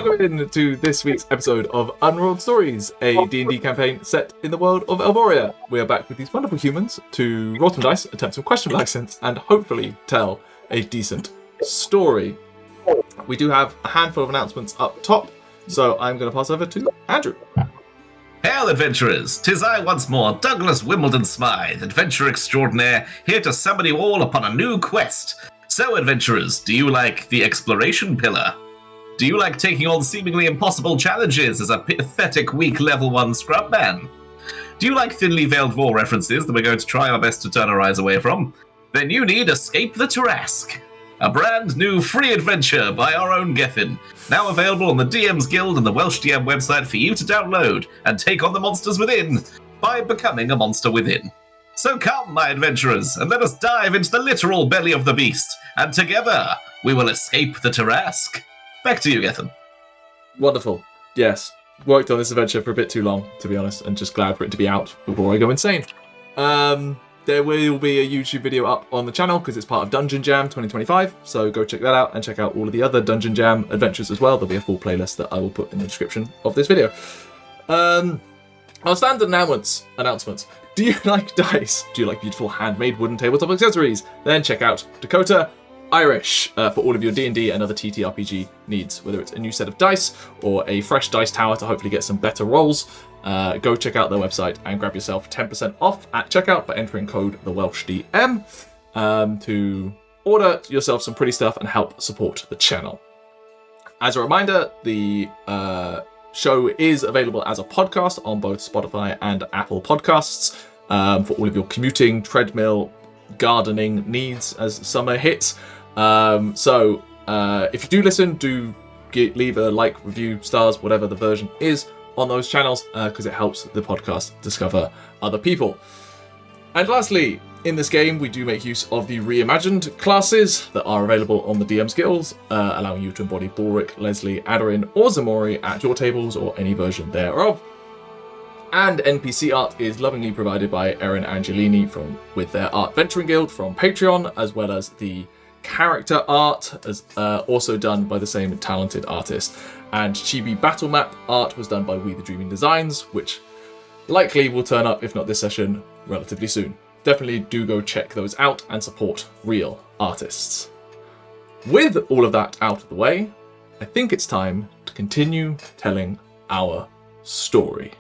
welcome into this week's episode of Unrolled Stories, a D&D campaign set in the world of Elvoria. We are back with these wonderful humans to roll some dice, attempt some questionable accents, and hopefully tell a decent story. We do have a handful of announcements up top, so I'm going to pass over to Andrew. Hail, adventurers! 'Tis I once more, Douglas Wimbledon Smythe, adventurer extraordinaire, here to summon you all upon a new quest. So, adventurers, do you like the exploration pillar? Do you like taking on seemingly impossible challenges as a pathetic, weak level 1 scrub man? Do you like thinly veiled war references that we're going to try our best to turn our eyes away from? Then you need Escape the Tarrasque, a brand new free adventure by our own Gethin, now available on the DM's Guild and the Welsh DM website for you to download and take on the monsters within by becoming a monster within. So come, my adventurers, and let us dive into the literal belly of the beast, and together we will escape the Tarrasque. Back to you, Gethin. Wonderful. Yes. Worked on this adventure for a bit too long, to be honest, and just glad for it to be out before I go insane. There will be a YouTube video up on the channel because it's part of Dungeon Jam 2025, so go check that out and check out all of the other Dungeon Jam adventures as well. There'll be a full playlist that I will put in the description of this video. Our standard announcements. Do you like dice? Do you like beautiful handmade wooden tabletop accessories? Then check out Dakota Irish for all of your D&D and other TTRPG needs, whether it's a new set of dice or a fresh dice tower to hopefully get some better rolls. Go check out their website and grab yourself 10% off at checkout by entering code TheWelshDM to order yourself some pretty stuff and help support the channel. As a reminder, the show is available as a podcast on both Spotify and Apple Podcasts for all of your commuting, treadmill, gardening needs as summer hits. So if you do listen, leave a like, review, stars, whatever the version is on those channels, because it helps the podcast discover other people. And lastly, in this game, we do make use of the Reimagined Classes that are available on the DM's Guilds, allowing you to embody Balrick, Lesley, Aderyn, or Ximori at your tables or any version thereof. And NPC Art is lovingly provided by Erin Angelini with their Art Venturing Guild from Patreon, as well as the character art, as also done by the same talented artist. And Chibi battle map art was done by WeTheDreamingDesigns, which likely will turn up, if not this session, relatively soon. Definitely do go check those out and support real artists. With all of that out of the way, I think it's time to continue telling our story.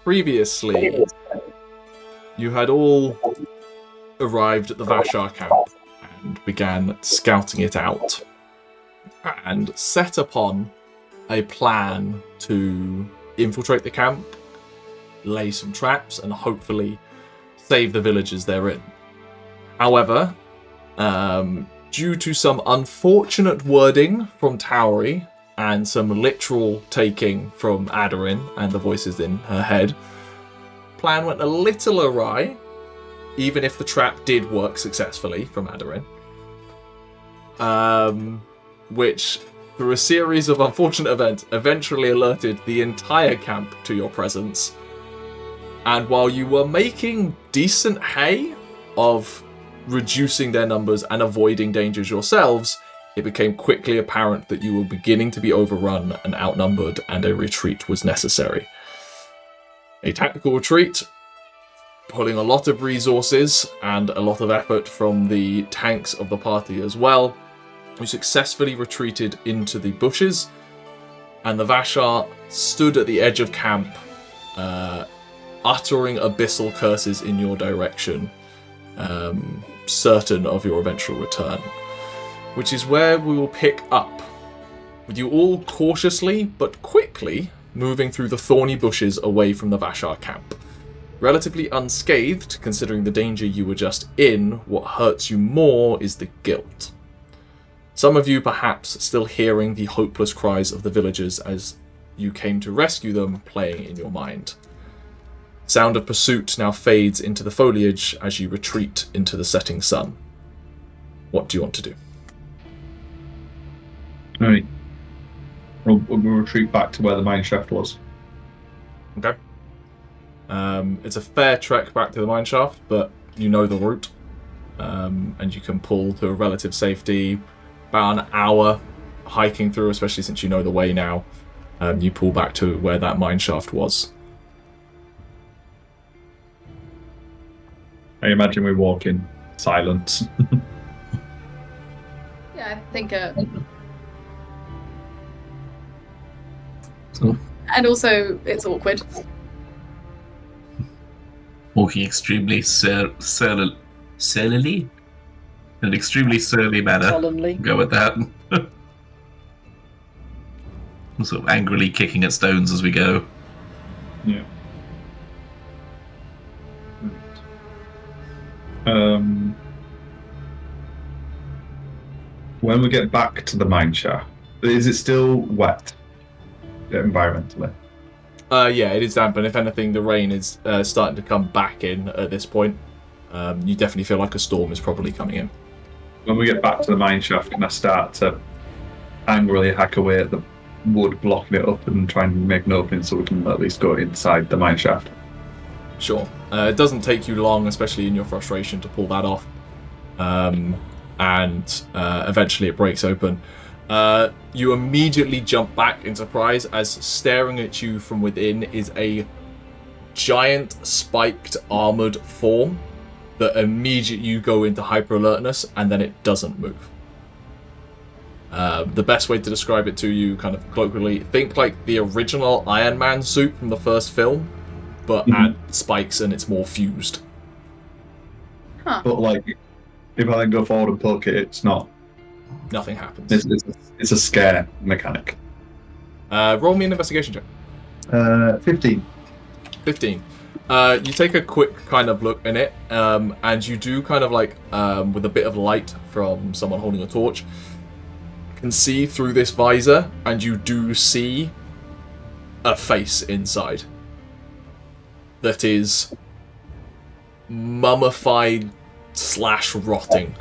Previously, you had all arrived at the Vashar camp and began scouting it out and set upon a plan to infiltrate the camp, lay some traps, and hopefully save the villagers therein. However, due to some unfortunate wording from Tauri and some literal taking from Aderyn and the voices in her head, plan went a little awry, even if the trap did work successfully from Aderyn. Which, through a series of unfortunate events, eventually alerted the entire camp to your presence. And while you were making decent hay of reducing their numbers and avoiding dangers yourselves, it became quickly apparent that you were beginning to be overrun and outnumbered, and a retreat was necessary. A tactical retreat pulling a lot of resources and a lot of effort from the tanks of the party as well, you successfully retreated into the bushes, and the Vashar stood at the edge of camp, uttering abyssal curses in your direction, certain of your eventual return. Which is where we will pick up, with you all cautiously but quickly moving through the thorny bushes away from the Vashar camp. Relatively unscathed, considering the danger you were just in, what hurts you more is the guilt. Some of you perhaps still hearing the hopeless cries of the villagers as you came to rescue them playing in your mind. Sound of pursuit now fades into the foliage as you retreat into the setting sun. What do you want to do? Right. We'll retreat back to where the mine shaft was. Okay. It's a fair trek back to the mine shaft, but you know the route. And you can pull to a relative safety. About an hour hiking through, especially since you know the way now. You pull back to where that mine shaft was. I imagine we walk in silence. Yeah, I think. So, And also, it's awkward. walking extremely surlily? In an extremely surly manner. Solemnly. Go with that. Sort of angrily kicking at stones as we go. Yeah. When we get back to the mine shaft, is it still wet environmentally? Yeah, it is damp, and if anything, the rain is starting to come back in at this point. You definitely feel like a storm is probably coming in. When we get back to the mine shaft, can I start to angrily hack away at the wood blocking it up and try and make an opening so we can at least go inside the mine shaft? Sure. It doesn't take you long, especially in your frustration, to pull that off. And eventually it breaks open. You immediately jump back in surprise as staring at you from within is a giant spiked armored form that immediately you go into hyper alertness and then it doesn't move. The best way to describe it to you kind of colloquially, think like the original Iron Man suit from the first film, but add spikes and it's more fused. Huh. But like, if I then go forward and poke it, it's not. Nothing happens. It's a scare mechanic. Roll me an investigation check. 15. 15. You take a quick kind of look in it, and you do kind of like, with a bit of light from someone holding a torch, can see through this visor, and you do see a face inside that is mummified / rotting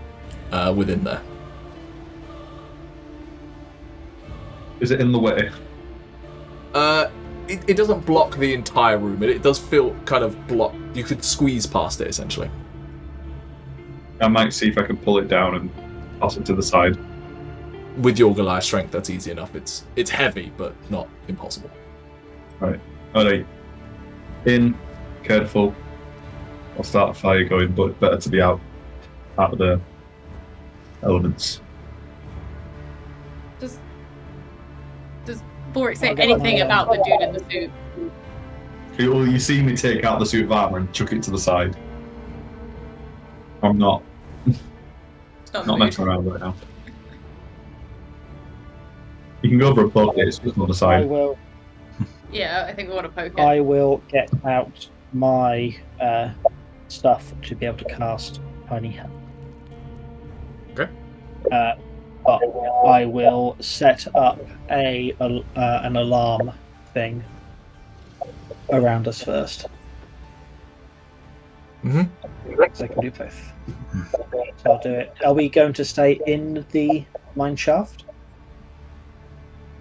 within there. Is it in the way? It doesn't block the entire room. It does feel kind of blocked. You could squeeze past it, essentially. I might see if I can pull it down and toss it to the side. With your Goliath strength, that's easy enough. It's heavy, but not impossible. Right. Alright. In, careful. I'll start a fire going, but better to be out of the elements. Does Balrick say anything about the dude in the suit? You see me take out the suit of armor and chuck it to the side. I'm not. It's not messing around right now. You can go for a poke, it's just on the I side. will. Yeah, I think we want to poke it. I will get out my stuff to be able to cast Tiny Hand. Okay. But I will set up an alarm thing around us first. Mm-hmm. So I can do both. So I'll do it. Are we going to stay in the mine shaft?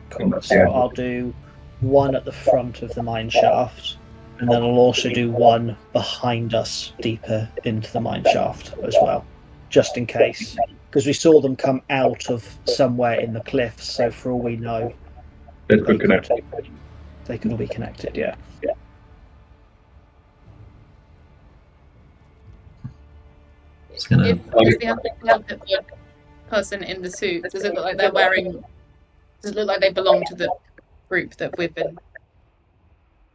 Cool. So I'll do one at the front of the mine shaft, and then I'll also do one behind us deeper into the mine shaft as well, just in case. Because we saw them come out of somewhere in the cliffs, so for all we know, They could connect. They could all be connected, yeah. Just gonna. If we have to look at the person in the suit, does it look like they're wearing? Does it look like they belong to the group that we've been?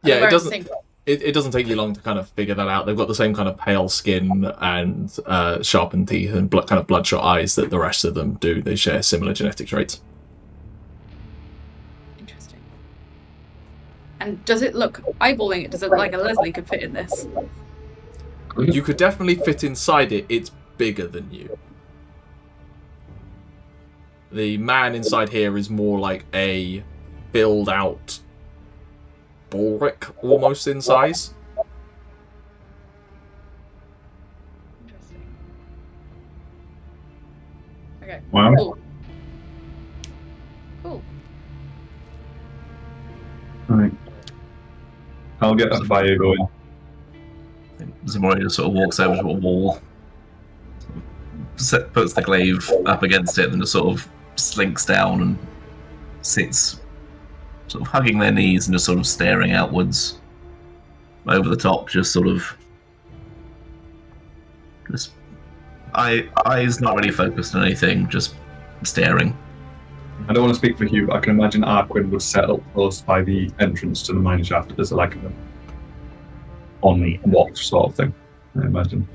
Yeah, it wearing the doesn't. same- It doesn't take you long to kind of figure that out. They've got the same kind of pale skin and sharpened teeth and kind of bloodshot eyes that the rest of them do. They share similar genetic traits. Interesting. And does it look, eyeballing it, does it look like a Lesley could fit in this? You could definitely fit inside it. It's bigger than you. The man inside here is more like a filled-out Balrick, almost in size. Interesting. Okay. Wow. Cool. Cool. Right. I'll get a fire going. Ximori just sort of walks over to a wall, puts the glaive up against it, and just sort of slinks down and sits, sort of hugging their knees and just sort of staring outwards over the top, just sort of eyes not really focused on anything, just staring. I don't want to speak for Hugh, but I can imagine Arquen would settle close by the entrance to the mine shaft as like a on watch sort of thing, I imagine.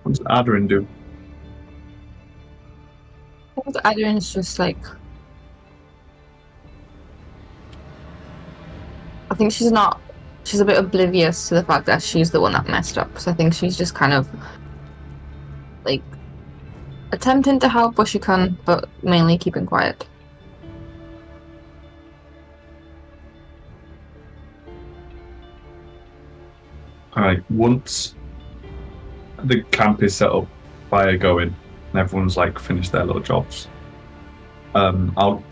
What does Aderyn do? I think Aderyn is just like. I think she's not. She's a bit oblivious to the fact that she's the one that messed up. So I think she's just kind of like attempting to help where she can, but mainly keeping quiet. Alright, once the camp is set up, fire going, and everyone's like finished their little jobs, I'll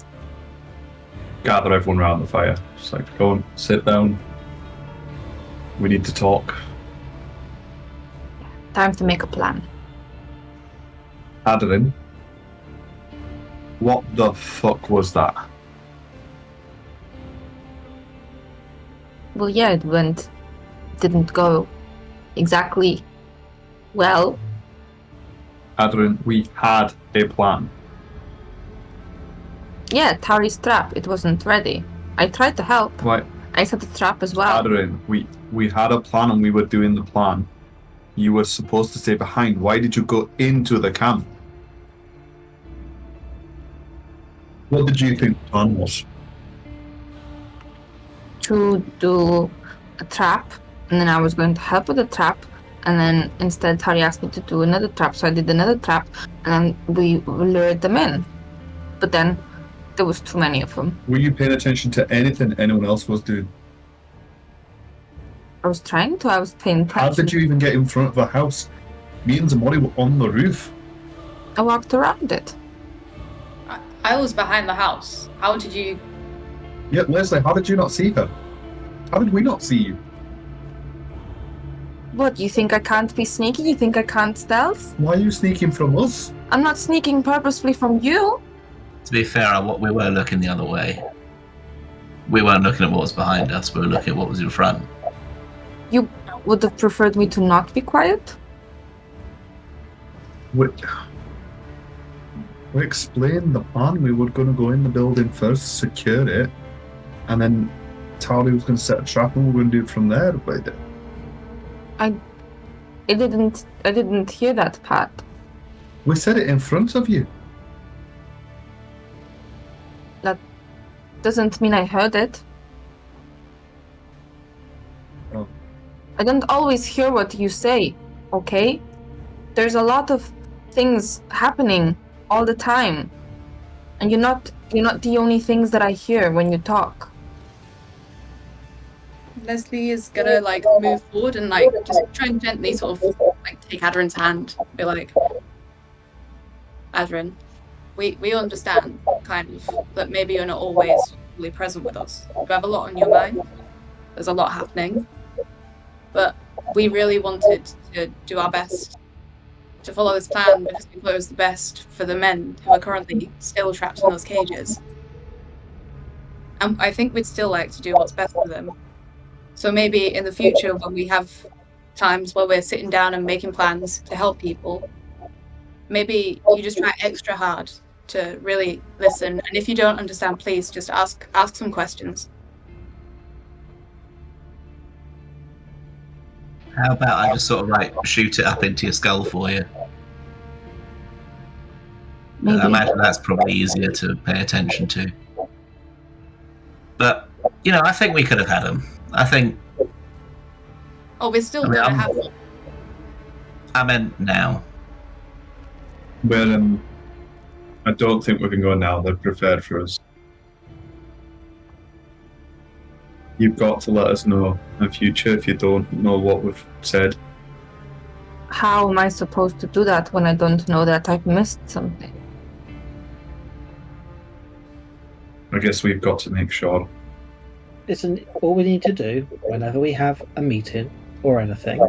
gather everyone around the fire. Just like, go on, sit down. We need to talk. Time to make a plan. Aderyn, what the fuck was that? Well, yeah, didn't go exactly well. Aderyn, we had a plan. Yeah, Tauri's trap. It wasn't ready. I tried to help. Right, I set the trap as well. Aderyn, we had a plan and we were doing the plan. You were supposed to stay behind. Why did you go into the camp? What did you think the plan was? To do a trap, and then I was going to help with the trap, and then instead Tauri asked me to do another trap, so I did another trap, and then we lured them in. But then there was too many of them. Were you paying attention to anything anyone else was doing? I was trying to, I was paying attention. How did you even get in front of the house? Me and Ximori were on the roof. I walked around it. I was behind the house. How did you? Yeah, Lesley, how did you not see her? How did we not see you? What, you think I can't be sneaky? You think I can't stealth? Why are you sneaking from us? I'm not sneaking purposefully from you. To be fair, we were looking the other way. We weren't looking at what was behind us, we were looking at what was in front. You would have preferred me to not be quiet? We explained the plan. We were going to go in the building first, secure it, and then Tauri was going to set a trap and we were going to do it from there. But I didn't hear that part. we said it in front of you. That doesn't mean I heard it. Oh. I don't always hear what you say, okay? There's a lot of things happening all the time. And you're not the only things that I hear when you talk. Lesley is gonna like move forward and like just try and gently sort of like take Aderyn's hand. Be like, Aderyn, we understand kind of that maybe you're not always fully present with us. You have a lot on your mind. There's a lot happening. But we really wanted to do our best to follow this plan because we thought it was the best for the men who are currently still trapped in those cages. And I think we'd still like to do what's best for them. So maybe in the future when we have times where we're sitting down and making plans to help people, maybe you just try extra hard to really listen. And if you don't understand, please just ask some questions. How about I just sort of like shoot it up into your skull for you? Maybe. I imagine that's probably easier to pay attention to. But, I think we could have had him. I think... Oh, we're still gonna have one. I meant now. Well, I don't think we can go now. They're prepared for us. You've got to let us know in future if you don't know what we've said. How am I supposed to do that when I don't know that I've missed something? I guess we've got to make sure. Isn't all we need to do whenever we have a meeting or anything,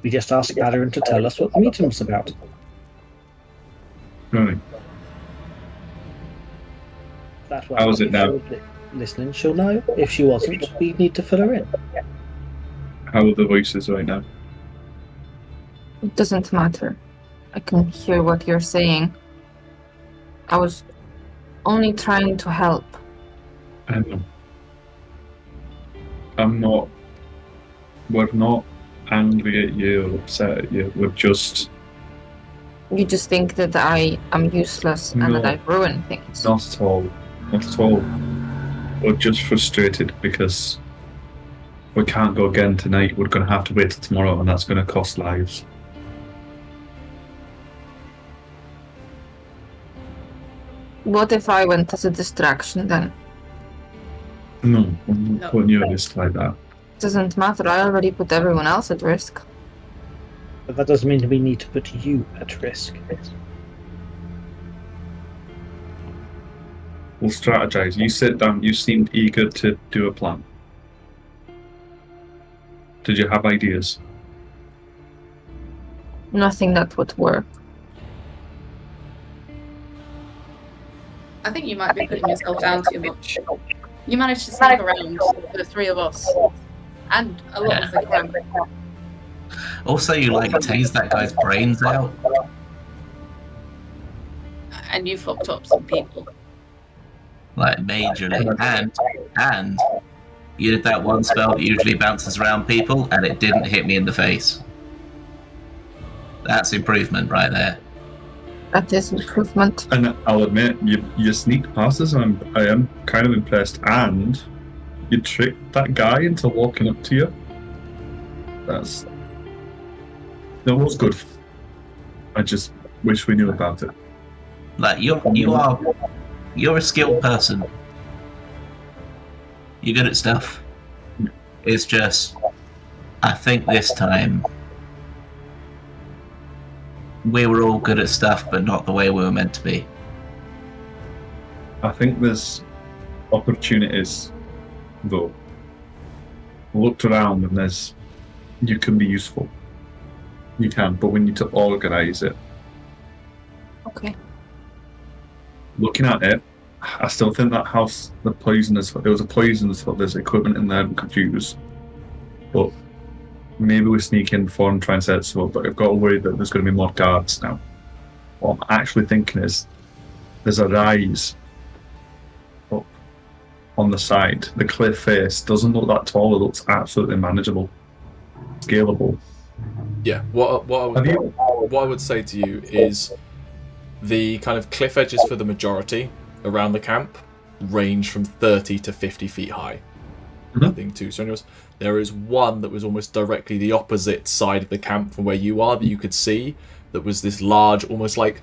we just ask Aderyn to tell us what the meeting was about. Right. That way, How is it if now? she was listening, she'll know. If she wasn't, we need to fill her in. How are the voices right now? It doesn't matter. I can hear what you're saying. I was only trying to help. I know. We're not angry at you or upset at you. We're just... You just think that I am useless and that No. I've ruined things. Not at all. Not at all. We're just frustrated because we can't go again tonight. We're going to have to wait till tomorrow, and that's going to cost lives. What if I went as a distraction then? No, I'm not No. putting you at risk like that. Doesn't matter, I already put everyone else at risk. But that doesn't mean we need to put you at risk. We'll strategize. You sit down. You seemed eager to do a plan. Did you have ideas? Nothing that would work. I think you might be putting yourself down too much. You managed to sneak around the three of us, and a lot of the camp. Also, you tased that guy's brains out. And you fucked up some people. Majorly. And you did that one spell that usually bounces around people, and it didn't hit me in the face. That's improvement right there. That is improvement. And I'll admit, you sneaked past us, and I am kind of impressed. And you tricked that guy into walking up to you. That was good. I just wish we knew about it. You're a skilled person. You're good at stuff. It's just, I think this time we were all good at stuff, but not the way we were meant to be. I think there's opportunities, though. I looked around and you can be useful. You can, but we need to organise it. Okay. Looking at it, I still think that house, there was a poisonous, but there's equipment in there we could use. But maybe we sneak in before and try and set it up, but I've got to worry that there's going to be more guards now. What I'm actually thinking is, there's a rise up on the side. The cliff face doesn't look that tall, it looks absolutely manageable. Scalable. Yeah, what I would say to you is the kind of cliff edges for the majority around the camp range from 30 to 50 feet high. Nothing too strenuous. There is one that was almost directly the opposite side of the camp from where you are that you could see, that was this large, almost like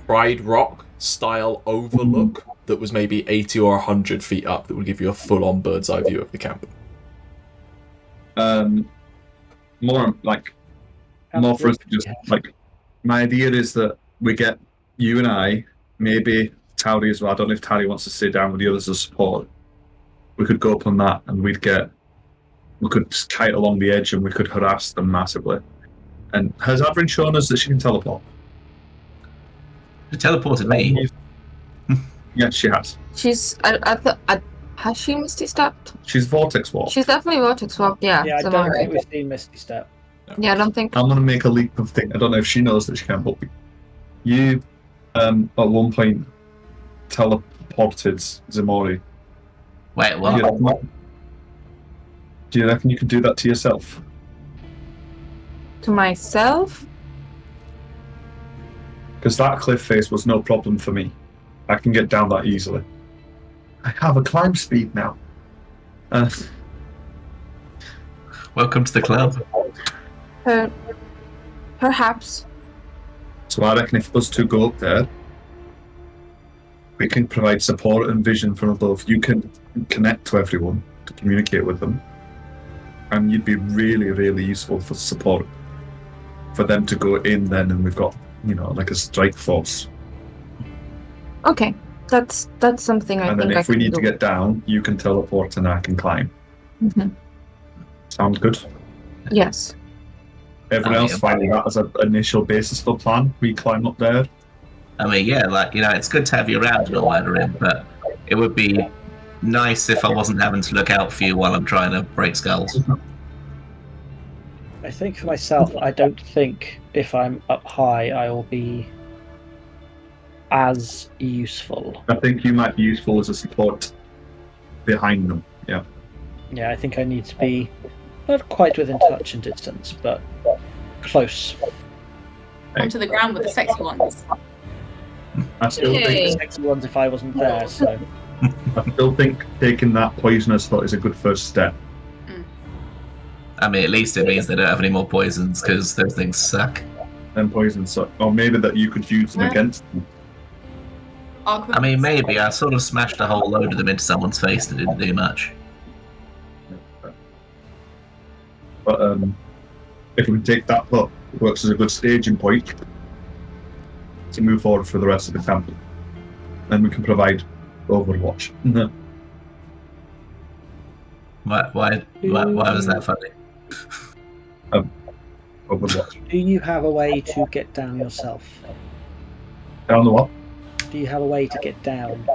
Pride Rock style overlook that was maybe 80 or 100 feet up, that would give you a full-on bird's eye view of the camp. More for us to just, my idea is that we get you and I, maybe Tauri as well. I don't know if Tauri wants to sit down with the others as support. We could go up on that and we could just kite along the edge and we could harass them massively. And has Aderyn shown us that she can teleport? She teleported me. Yes, she has. She's. Has she Misty Stepped? She's Vortex Warp. She's definitely Vortex Warped, yeah. Yeah, I so don't am think we've seen Misty Step. Yeah, I don't think. I'm going to make a leap of thing. I don't know if she knows that she can, but you, at one point, teleported Ximori. Wait, what? Do you reckon you could do that to yourself? To myself? Because that cliff face was no problem for me. I can get down that easily. I have a climb speed now. Welcome to the club. Perhaps. So I reckon if us two go up there, we can provide support and vision from above. You can connect to everyone to communicate with them. And you'd be really, really useful for support. For them to go in then, and we've got, like a strike force. Okay, that's something I and think then I if we can need do. to get down, you can teleport and I can climb. Mm-hmm. Sound good? Yes. Everyone else finding that as an initial basis for plan. We climb up there. I mean, yeah, it's good to have you around and all, Aderyn, but it would be nice if I wasn't having to look out for you while I'm trying to break skulls. I think for myself, I don't think if I'm up high, I will be as useful. I think you might be useful as a support behind them. Yeah. Yeah, I think I need to be not quite within touch and distance, but close. Onto the ground with the sexy ones. I still The think sexy ones if I wasn't there, so taking that poisonous hut is a good first step. I mean, at least it means they don't have any more poisons, because those things suck. Then poison suck. Or maybe that you could use them against them. I mean, maybe. I sort of smashed a whole load of them into someone's face that didn't do much. But if we take that hut, it works as a good staging point to move forward for the rest of the camp. Then we can provide Overwatch. Why was that funny? Overwatch. do you have a way to get down yourself? Down the what? Do you have a way to get down?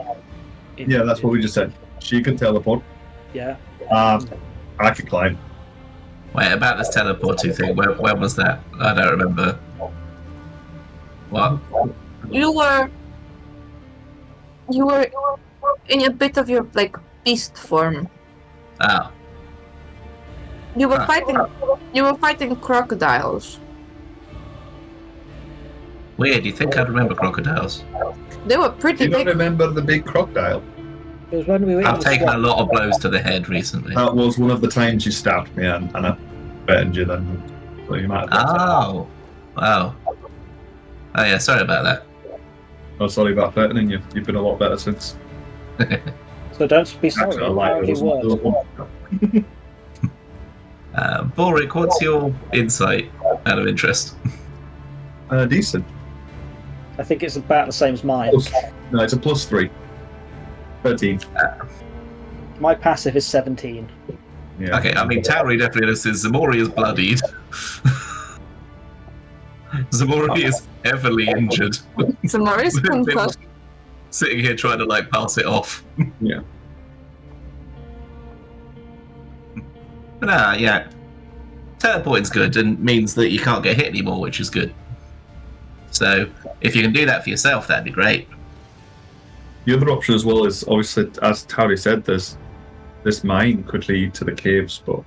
Yeah, that's what we just said. She can teleport. Yeah. I can climb. Wait, about this teleporting thing, where was that? I don't remember. What? You were in a bit of your beast form. Oh. You were fighting crocodiles. Weird, you think I'd remember crocodiles? They were Do pretty you not big. remember the big crocodile? It was when we were in I've the taken a swamp. lot of blows to the head recently. That was one of the times you stabbed me and I threatened you then. So you might have Oh. Wow. Oh yeah, sorry about that. Oh, sorry about threatening you. You've been a lot better since. So don't be sorry. Actually, I lied. There wasn't. Balrick, what's your insight out of interest? Decent. I think it's about the same as mine. No, it's a +3. 13. My passive is 17. Yeah. Okay, I mean, Tauri definitely notices Ximori is bloodied. Ximori is heavily injured. Ximori's concussed. Sitting here trying to pass it off. Yeah. But yeah. Teleporting's good and means that you can't get hit anymore, which is good. So, if you can do that for yourself, that'd be great. The other option as well is obviously, as Tauri said, this mine could lead to the caves, but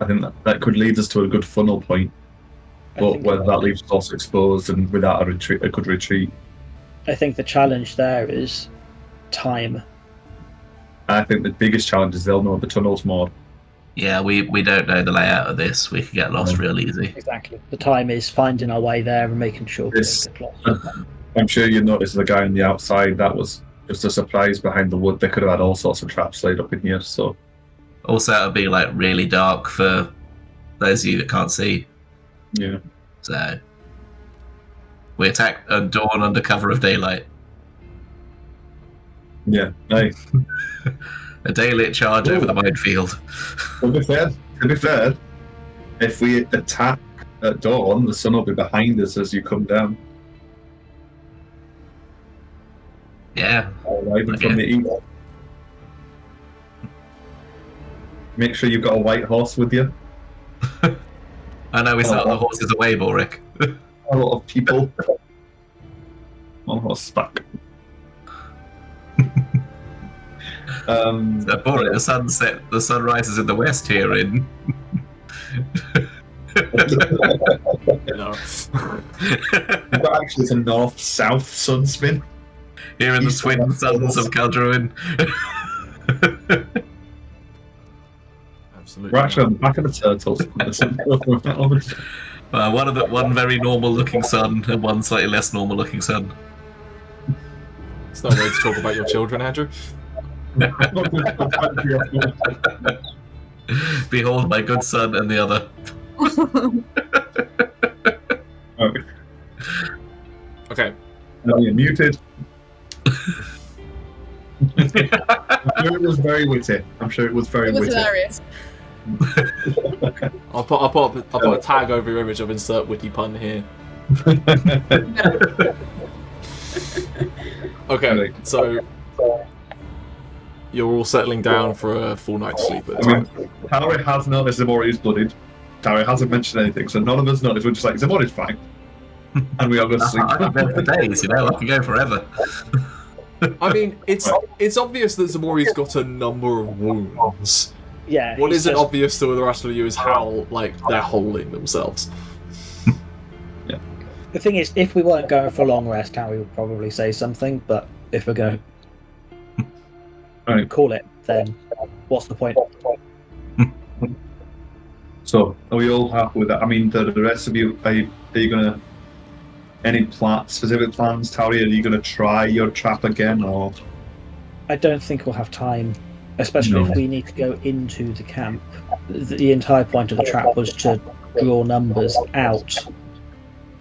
I think that could lead us to a good funnel point. But whether that leaves us also exposed and without a good retreat. I think the challenge there is time. I think the biggest challenge is they'll know the tunnels more. Yeah, we don't know the layout of this. We could get lost real easy. Exactly. The time is finding our way there and making sure we This- don't get lost. I'm sure you noticed the guy on the outside, that was just a surprise behind the wood. They could have had all sorts of traps laid up in here, so Also, it'll be really dark for those of you that can't see. yeah. So, we attack at dawn under cover of daylight. Yeah. Hey, A daylit charge over the minefield. to be fair, if we attack at dawn, the sun will be behind us as you come down. Yeah. Arriving from the east. Make sure you've got a white horse with you. I know we sent the horses away, Balrick. A lot of people on horseback. So Balrick, the sun rises in the west here in. No. We've got actually it's a north-south sun spin. Here in the East twin west. suns of Kaldruin. Absolutely. We're actually on the back of the turtles. One very normal looking sun and one slightly less normal looking sun. It's not a way to talk about your children, Andrew. Behold my good son and the other. Okay. Okay. Now you're muted. I'm sure it was very witty. It was hilarious. I'll put a tag over your image of insert witty pun here. Okay, so you're all settling down for a full night's sleep at the I mean, time. Tauri has noticed Ximori is blooded. Tauri hasn't mentioned anything, so none of us noticed. We're just like, Ximori's fine. And we all go to sleep. I can go for days, you know, I can go forever. I mean, it's obvious that Ximori's got a number of wounds. Yeah. What he's isn't just- obvious to the rest of you is how, like, they're holding themselves. The thing is, if we weren't going for a long rest, Harry would probably say something, but if we're going to call it, then what's the point? So, are we all happy with that? I mean, the rest of you, are you going to... Any specific plans, Tauri? Are you going to try your trap again, or...? I don't think we'll have time, especially No. if we need to go into the camp. The entire point of the trap was to draw numbers out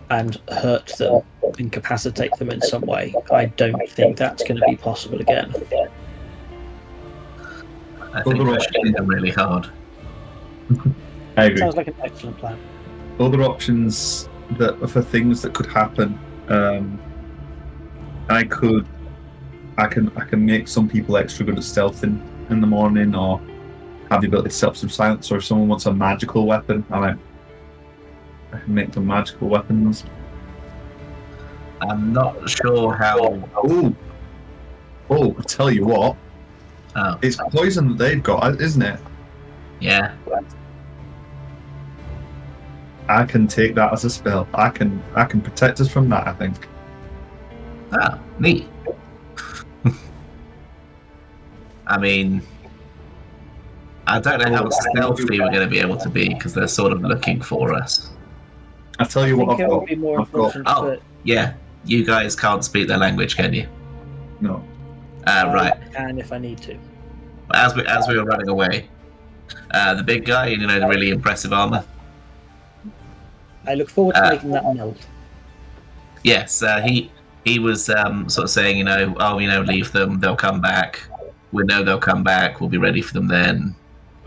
and hurt them, incapacitate them in some way. I don't think that's going to be possible again. I think we're shooting them really hard. I agree. Sounds like an excellent plan. Other options that for things that could happen, I can make some people extra good at stealth in the morning, or have the ability to set up some silence, or if someone wants a magical weapon, I can make them magical weapons. I'm not sure how. Oh, I tell you what, Oh, it's poison that they've got, isn't it? yeah. I can take that as a spell. I can protect us from that, I think. Ah, neat. I mean, I don't know how stealthy we're going to be able to be because they're sort of looking for us. I tell you I what, think it would be more I've got- important Oh. for... Yeah, you guys can't speak their language, can you? No. Right. I can if I need to. As we were running away, the big guy in the really impressive armor. I look forward to making that meld. Yes, he was sort of saying, leave them, they'll come back. We know they'll come back. We'll be ready for them then.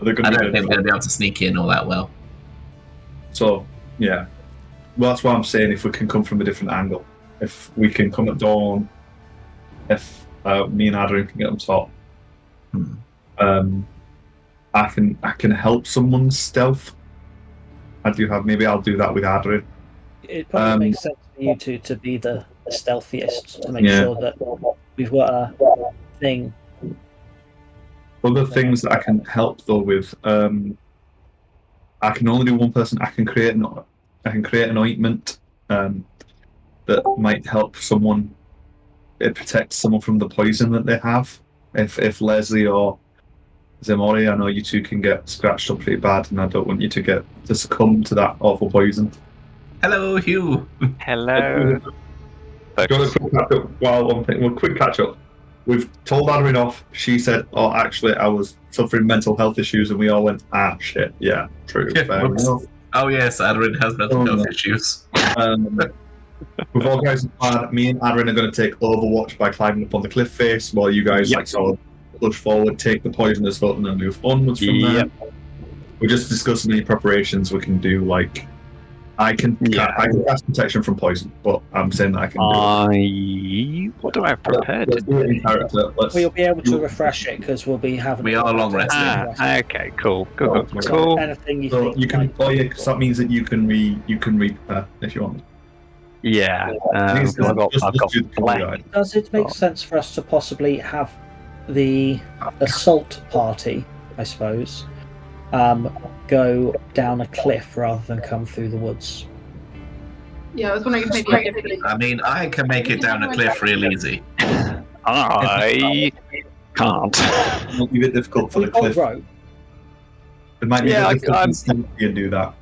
They're I gonna don't be think we're going to be able to sneak in all that well. So, yeah. Well, that's why I'm saying if we can come from a different angle. If we can come at dawn, if me and Aderyn can get on top, I can help someone's stealth. Maybe I'll do that with Aderyn. It probably makes sense for you two to be the stealthiest, to make Yeah. sure that we've got a thing. Other things that I can help though with, I can only do one person. I can create an ointment that might help someone. It protects someone from the poison that they have. If Lesley or Ximori, I know you two can get scratched up pretty bad, and I don't want you to succumb to that awful poison. Hello, Hugh. Hello. Quick catch up. We've told Aderyn off. She said, "Oh, actually, I was suffering mental health issues," and we all went, "Ah, shit, yeah, true." Yeah, fair whoops. enough." Oh yes, Aderyn has mental health issues. We've organised a plan. Me and Aderyn are going to take Overwatch by climbing up on the cliff face, while you guys sort of push forward, take the poisonous hut, and then move onwards from there. We're just discussing any preparations we can do, like I can cast protection from poison, but I'm saying that I can do it. What do I have prepared? Let's do it in character. We'll be able to refresh it because we'll be having. We are long resting. Okay, cool. So anything you So think you can might- play it. So that means that you can re-prepare if you want. Yeah, I've got flesh. Does it make sense for us to possibly have the assault party, I suppose, go down a cliff rather than come through the woods? Yeah, I was wondering if maybe I mean, I can make it down a cliff real easy. I can't. It might be a bit difficult for the We've got cliff. rope. It might be Yeah, a bit difficult I'm- to sneak and do that.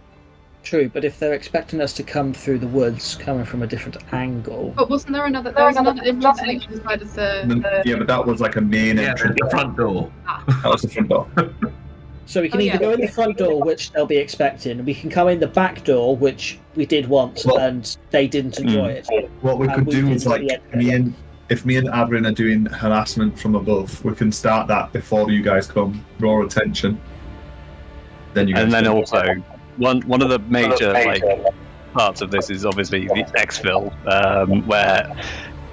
True, but if they're expecting us to come through the woods, coming from a different angle, But wasn't there another? There was another entrance on the other side of the. Yeah, but that was like a main Yeah, entrance. the front door. That was the front door. so we can Oh, either yeah. go in the front door, which they'll be expecting, we can come in the back door, which we did once, Well- and they didn't enjoy it. What we And could we do can is like do the if me and Aderyn are doing harassment from above, we can start that before you guys come, draw attention. Then you guys And then can- also, one of the major parts of this is obviously the exfil, where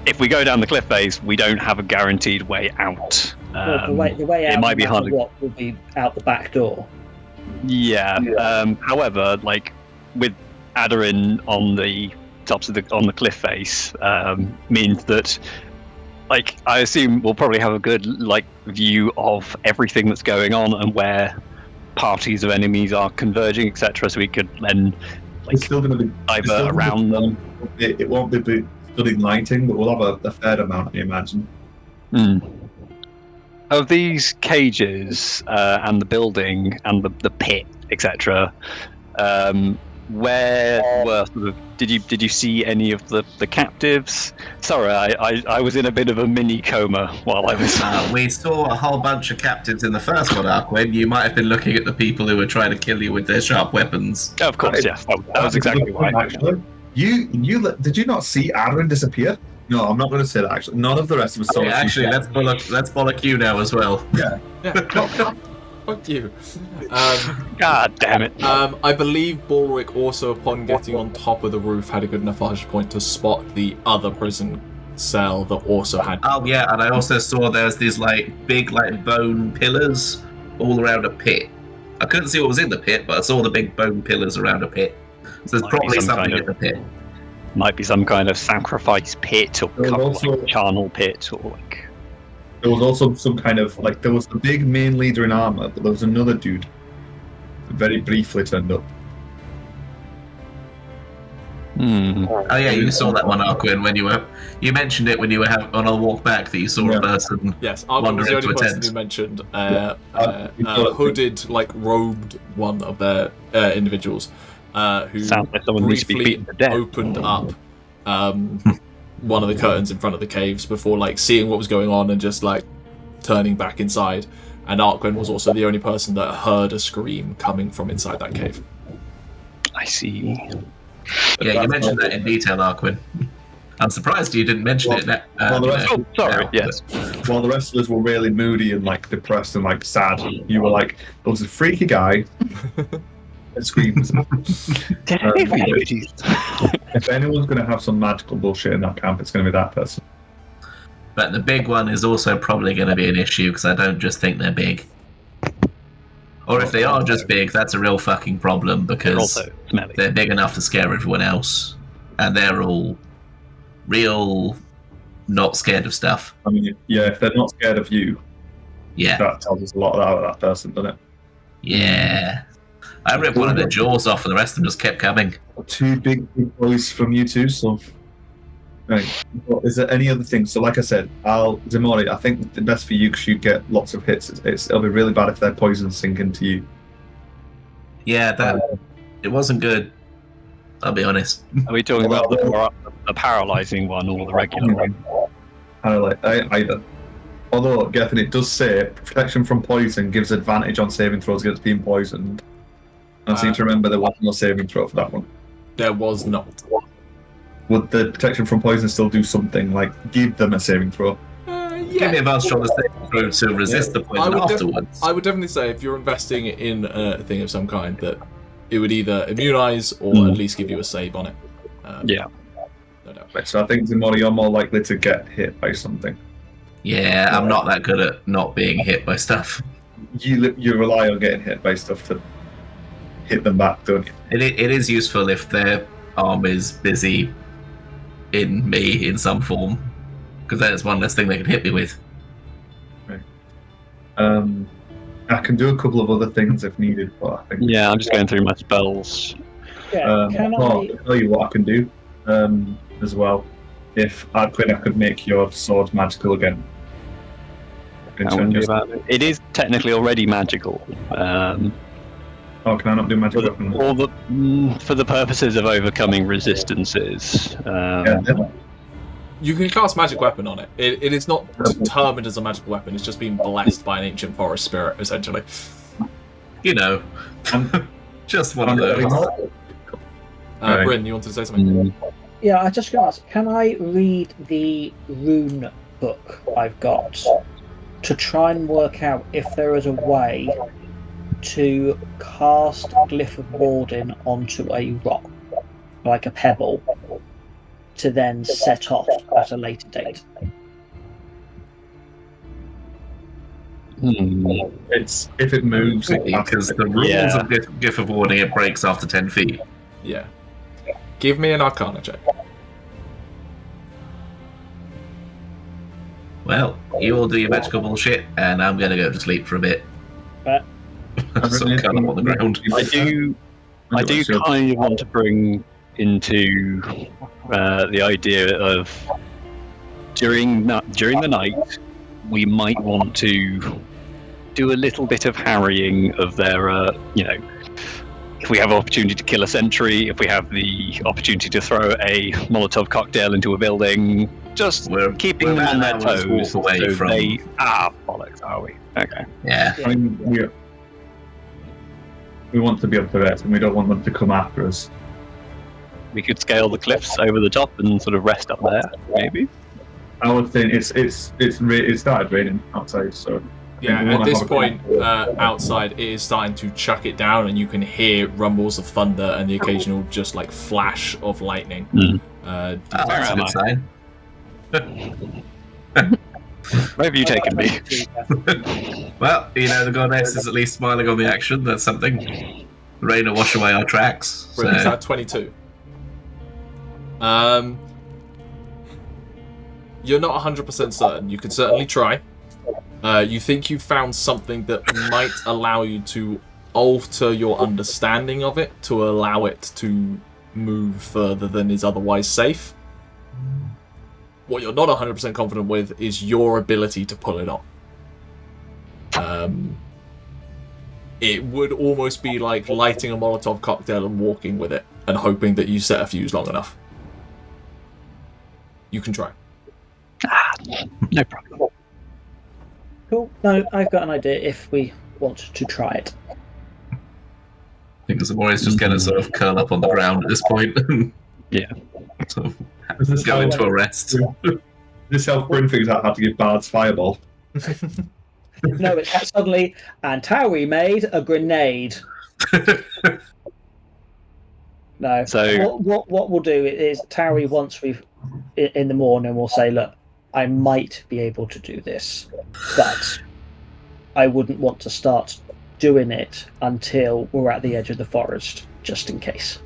if we go down the cliff face, we don't have a guaranteed way out. Well, the way out, it might be no matter hard. what, will be out the back door. Yeah. However, like with Aderyn on the tops of on the cliff face, means that, like, I assume we'll probably have a good view of everything that's going on and where parties of enemies are converging, etc. So we could then it's still going to be divert around them. It won't be studying lighting, but we'll have a fair amount, I imagine. Of these cages and the building and the pit, etc. Where were sort of did you see any of the captives? Sorry, I was in a bit of a mini coma while I was. We saw a whole bunch of captives in the first one, Arquen. You might have been looking at the people who were trying to kill you with their sharp weapons. Of course, yes, that was exactly why. Actually, did you not see Aderyn disappear? No, I'm not going to say that. Actually, none of the rest of us saw. Okay, actually, let's bollock you now as well. Yeah. Fuck you. God damn it. I believe Balrick also, upon getting on top of the roof, had a good enough vantage point to spot the other prison cell that also had. Oh yeah, and I also saw there's these big bone pillars all around a pit. I couldn't see what was in the pit, but I saw the big bone pillars around a pit. So there's Might be probably some something kind in the pit. Might be some kind of sacrifice pit or There was also- charnel pit or There was also some kind of there was the big main leader in armor, but there was another dude that very briefly turned up. Oh yeah, you saw that one, Arquen, when you mentioned it when you were on a walk back that you saw a person. Yes, Arquen was the only person who mentioned hooded, robed one of their individuals who sounds like someone needs to be briefly beaten to death. opened up one of the curtains in front of the caves before seeing what was going on and just turning back inside. And Arquen was also the only person that heard a scream coming from inside that cave. I see. Yeah, you mentioned that in detail, Arquen. I'm surprised you didn't mention it. Oh, sorry. now, Yes. While the rest of us were really moody and depressed and sad, you were there was a freaky guy that screams. If anyone's going to have some magical bullshit in that camp, it's going to be that person. But the big one is also probably going to be an issue because I don't just think they're big. Or if they are just big, that's a real fucking problem They're because also smelly. they're big enough to scare everyone else. And they're all real not scared of stuff. I mean, yeah, if they're not scared of you, Yeah. that tells us a lot about that person, doesn't it? Yeah. I ripped one of their jaws off and the rest of them just kept coming. Two big boys from you two, so. Right. Well, is there any other things? So, like I said, Ximori, I think the best for you because you get lots of hits. It'll be really bad if their poison sink into you. Yeah, it wasn't good. I'll be honest. Are we talking about the paralyzing one or the regular one? Either. Although, Gethin, it does say protection from poison gives advantage on saving throws against being poisoned. I seem to remember there was no saving throw for that one. There was not. Would the protection from poison still do something, give them a saving throw? Give me advantage on the saving throw to resist the poison afterwards. I would definitely say if you're investing in a thing of some kind that it would either immunize or at least give you a save on it. Yeah. No doubt. Right, so I think Ximori, you're more likely to get hit by something. Yeah, I'm not that good at not being hit by stuff. You rely on getting hit by stuff to hit them back, don't you? It is useful if their arm is busy in me in some form, because then it's one less thing they can hit me with. I can do a couple of other things if needed, but I think... Yeah, I'm just going through my spells. Yeah, I'll tell you what I can do as well. If Arquen, I could make your sword magical again. I wonder about it. It is technically already magical. Oh, can I not do magic weapon? For the purposes of overcoming resistances. Yeah. You can cast magic weapon on it. It is not determined as a magical weapon. It's just been blessed by an ancient forest spirit, essentially. You know, just one of those. Bryn, you wanted to say something? Yeah, I just going to ask, can I read the rune book I've got to try and work out if there is a way to cast Glyph of Warding onto a rock, like a pebble, to then set off at a later date? It's if it moves, Because the rules of Glyph of Warding, it breaks after 10 feet. Yeah. Give me an Arcana check. Well, you all do your magical bullshit, and I'm going to go to sleep for a bit. Sort of curl up on the ground. I do kind of want to bring into the idea of during the night we might want to do a little bit of harrying of their if we have an opportunity to kill a sentry, if we have the opportunity to throw a Molotov cocktail into a building, just keeping them on their toes so they bollocks, are we? Okay. Yeah. I mean, we want to be up to it, and we don't want them to come after us. We could scale the cliffs over the top and sort of rest up there, maybe. I was saying it started raining outside, so yeah. At this point, outside it is starting to chuck it down, and you can hear rumbles of thunder and the occasional just like flash of lightning. That's a good sign. Where have you taken me? Well, the goddess is at least smiling on the action. That's something. The rain will wash away our tracks. So. Is that 22? You're not 100% certain. You could certainly try. You think you found something that might allow you to alter your understanding of it to allow it to move further than is otherwise safe. What you're not 100% confident with is your ability to pull it off. It would almost be like lighting a Molotov cocktail and walking with it and hoping that you set a fuse long enough. You can try. No problem. Cool. No, I've got an idea if we want to try it. I think Ximori's just going to sort of curl up on the ground at this point. Yeah. So, go into a rest. This self-Bryn figures out how to give bards fireball. No, it's suddenly, and Tauri made a grenade. No. So what we'll do is Tauri, once we've in the morning, we'll say, look, I might be able to do this, but I wouldn't want to start doing it until we're at the edge of the forest, just in case.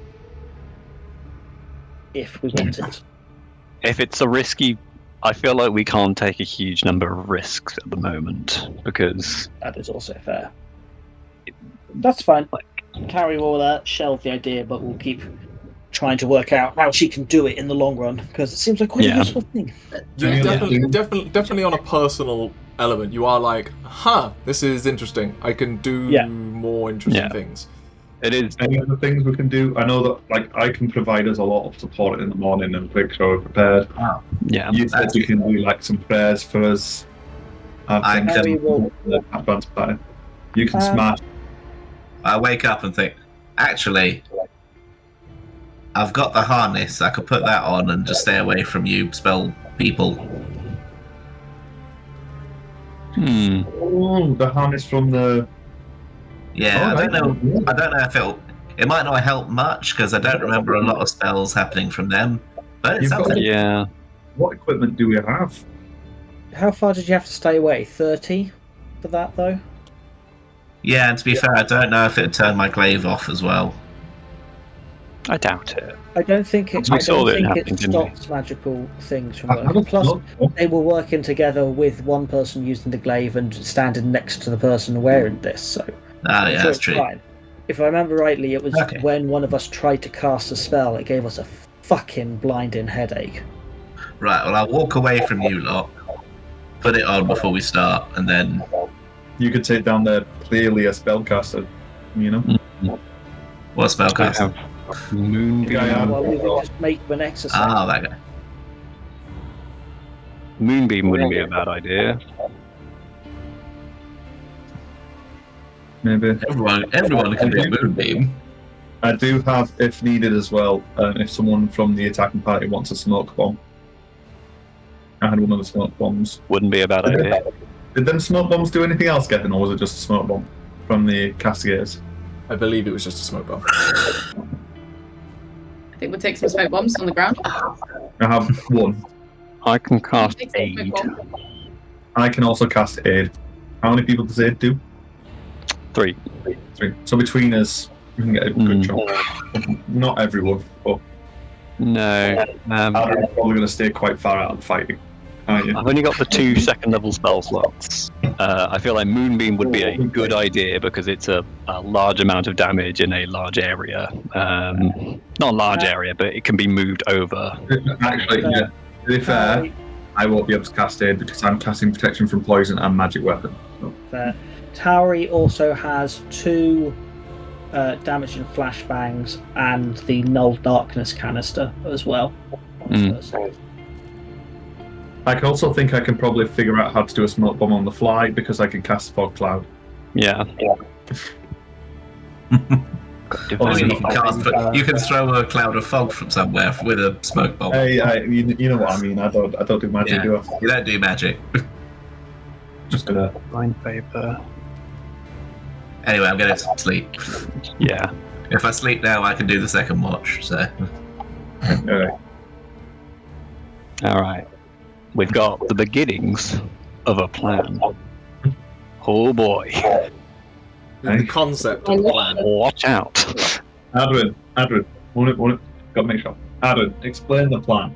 If we want it. if it's a risky, I feel like we can't take a huge number of risks at the moment because that is also fair. That's fine. Carrie will shelve the idea, but we'll keep trying to work out how she can do it in the long run because it seems like quite a useful thing. Definitely on a personal element, you are like, this is interesting. I can do more interesting things. It is. Any other things we can do? I know that I can provide us a lot of support in the morning and make sure we're prepared. Wow. Yeah. You said you can do some prayers for us. I can. You can smash. I wake up and think, actually, I've got the harness. I could put that on and just stay away from you spell people. Oh, the harness from the... Yeah, I don't know if It might not help much because I don't remember a lot of spells happening from them. But it's You've got- something. Yeah. What equipment do we have? How far did you have to stay away? 30 for that, though? Yeah, and to be fair, I don't know if it turned my glaive off as well. I doubt it. I don't think it, We I saw don't that think happen, it didn't we? stops magical things from I working. haven't Plus, looked. they were working together with one person using the glaive and standing next to the person wearing this, so... Oh, I'm yeah, sure that's it's true. fine. If I remember rightly, it was Okay. when one of us tried to cast a spell, it gave us a fucking blinding headache. Right, well, I'll walk away from you lot, put it on before we start, and then... You could take down there clearly a spellcaster, you know? What spellcaster? Moonbeam. Yeah, Well, we could just make an exercise. Ah, that guy. Moonbeam wouldn't be a bad idea. Maybe. Everyone can do a moonbeam. I do have, if needed as well, if someone from the attacking party wants a smoke bomb. I had one of the smoke bombs. Wouldn't be a bad idea. Did them smoke bombs do anything else, Gavin, or was it just a smoke bomb from the castigators? I believe it was just a smoke bomb. I think we'll take some smoke bombs on the ground. I have one. I can cast Take some aid. smoke bomb. I can also cast aid. How many people does aid do? 3. 3. So between us, we can get a good chunk. Not everyone, but No. I'm probably going to stay quite far out of the fighting. Aren't you? I've only got the 2 second level spell slots. I feel like Moonbeam would be a good idea because it's a large amount of damage in a large area. Not a large area, but it can be moved over. Actually, yeah. To be fair, I won't be able to cast aid because I'm casting protection from poison and magic weapon. So. Fair. Tauri also has 2 damage and flashbangs and the null darkness canister as well. I can also think I can probably figure out how to do a smoke bomb on the fly because I can cast fog cloud. Yeah. I mean, you can throw a cloud of fog from somewhere with a smoke bomb. Hey, you know what I mean. I don't do magic, Yeah. do I? You don't do magic. Just gonna. Blind paper. Anyway, I'm going to sleep. Yeah. If I sleep now, I can do the second watch. So Alright. We've got the beginnings of a plan. Oh boy. The concept of the plan. Watch out. Aderyn, want it. Got to make sure. Aderyn, explain the plan.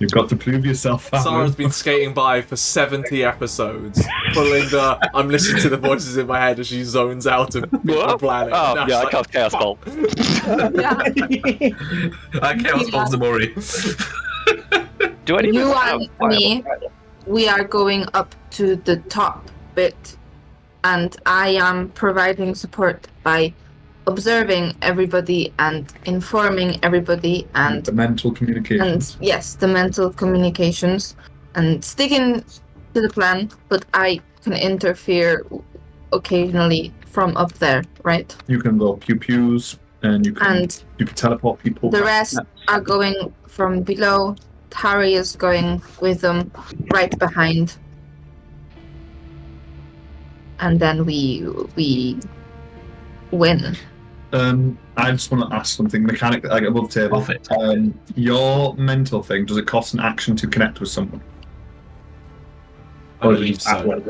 You've got to prove yourself. Sarah's been skating by for 70 episodes, pulling the I'm listening to the voices in my head as she zones out of the planet. Oh, Now yeah, I she's cast Chaos Bolt. I Chaos Bolt Ximori. Do I need You to and me, we are going up to the top bit, and I am providing support by observing everybody and informing everybody and the mental communication. yes, the mental communications and sticking to the plan, but I can interfere occasionally from up there, right? You can go pew pews, and you can teleport people. The rest are going from below. Tauri is going with them right behind. And then we win. I just want to ask something mechanically, like above table. Off it. Your mental thing, does it cost an action to connect with someone? I believe so.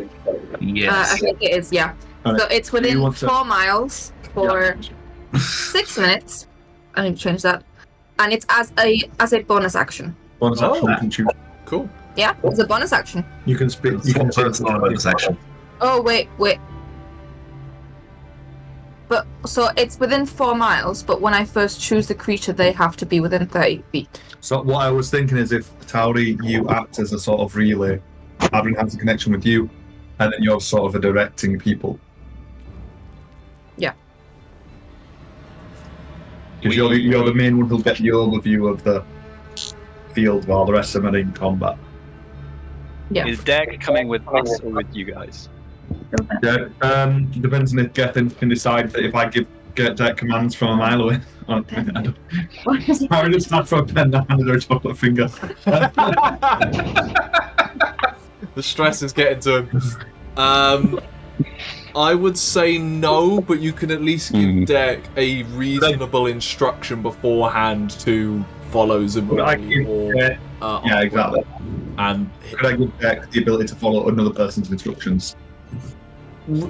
Yes. I think it is, yeah. Alright. So it's Do you within want to- 4 miles for 6 minutes. I need to change that. And it's as a bonus action. Bonus Oh. action, you can choose. Cool. Yeah, it's a bonus action. You can spit. You can It's not a bonus action. Oh, wait. But, so it's within 4 miles, but when I first choose the creature, they have to be within 30 feet. So what I was thinking is, if Tauri, you act as a sort of relay, Aderyn has a connection with you, and then you're sort of a directing people. Yeah. Because you're the main one who'll get the overview of the field while the rest of them are in combat. Yeah. Is Deck coming with us or with you guys? Yeah. Depends on if Gethin can decide that if I give get deck commands from a mile away. I just not for a pen that handed her a chocolate finger. The stress is getting to him. I would say no, but you can at least give Deck a reasonable instruction beforehand to follow Ximori or yeah, exactly. And could I give Deck the ability to follow another person's instructions?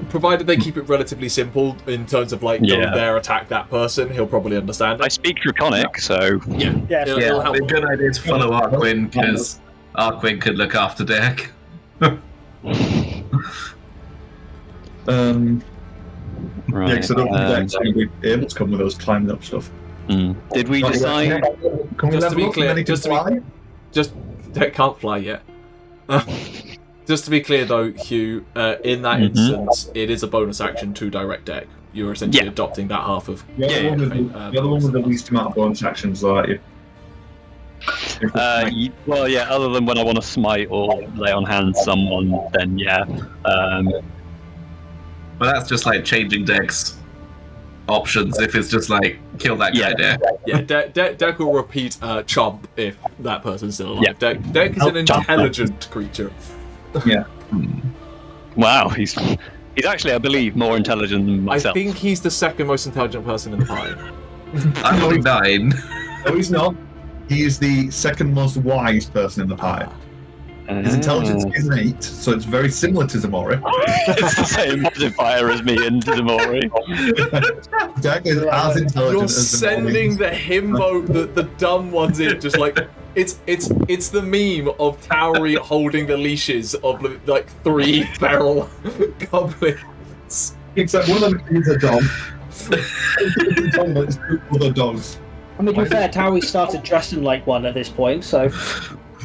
Provided they keep it relatively simple in terms of like go there, attack that person, he'll probably understand it. I speak Draconic, so it'll help. The good idea to follow Arquen because Arquen could look after Deck. Right. Right. Yeah, because I don't think Deck's going to be able to come with those climbing up stuff. Did we decide? Can we Just to be level up clear, and then he can fly? Deck can't fly yet. Just to be clear though, Hugh, in that instance, it is a bonus action to direct Deck. You're essentially adopting that half of. You're the one with the least amount of bonus actions, though, aren't you? Well, yeah. Other than when I want to smite or lay on hands someone, then yeah. Well, that's just like changing Deck's options. If it's just like kill that guy, Deck. Yeah, Deck will repeat chomp if that person's still alive. Yeah. Deck is an intelligent creature. Yeah. Wow, he's actually, I believe, more intelligent than myself. I think he's the second most intelligent person in the party. I'm only 9. No, he's not. He is the second most wise person in the party. His intelligence is an 8, so it's very similar to Ximori. It's the same modifier as me and Ximori. Deck is as intelligent You're as Ximori. sending the himbo, the dumb ones in, just like it's the meme of Tauri holding the leashes of like 3 feral goblins. Except one of them is a dog. It's 2 other dogs. I mean, to be fair, Tauri started dressing like one at this point, so.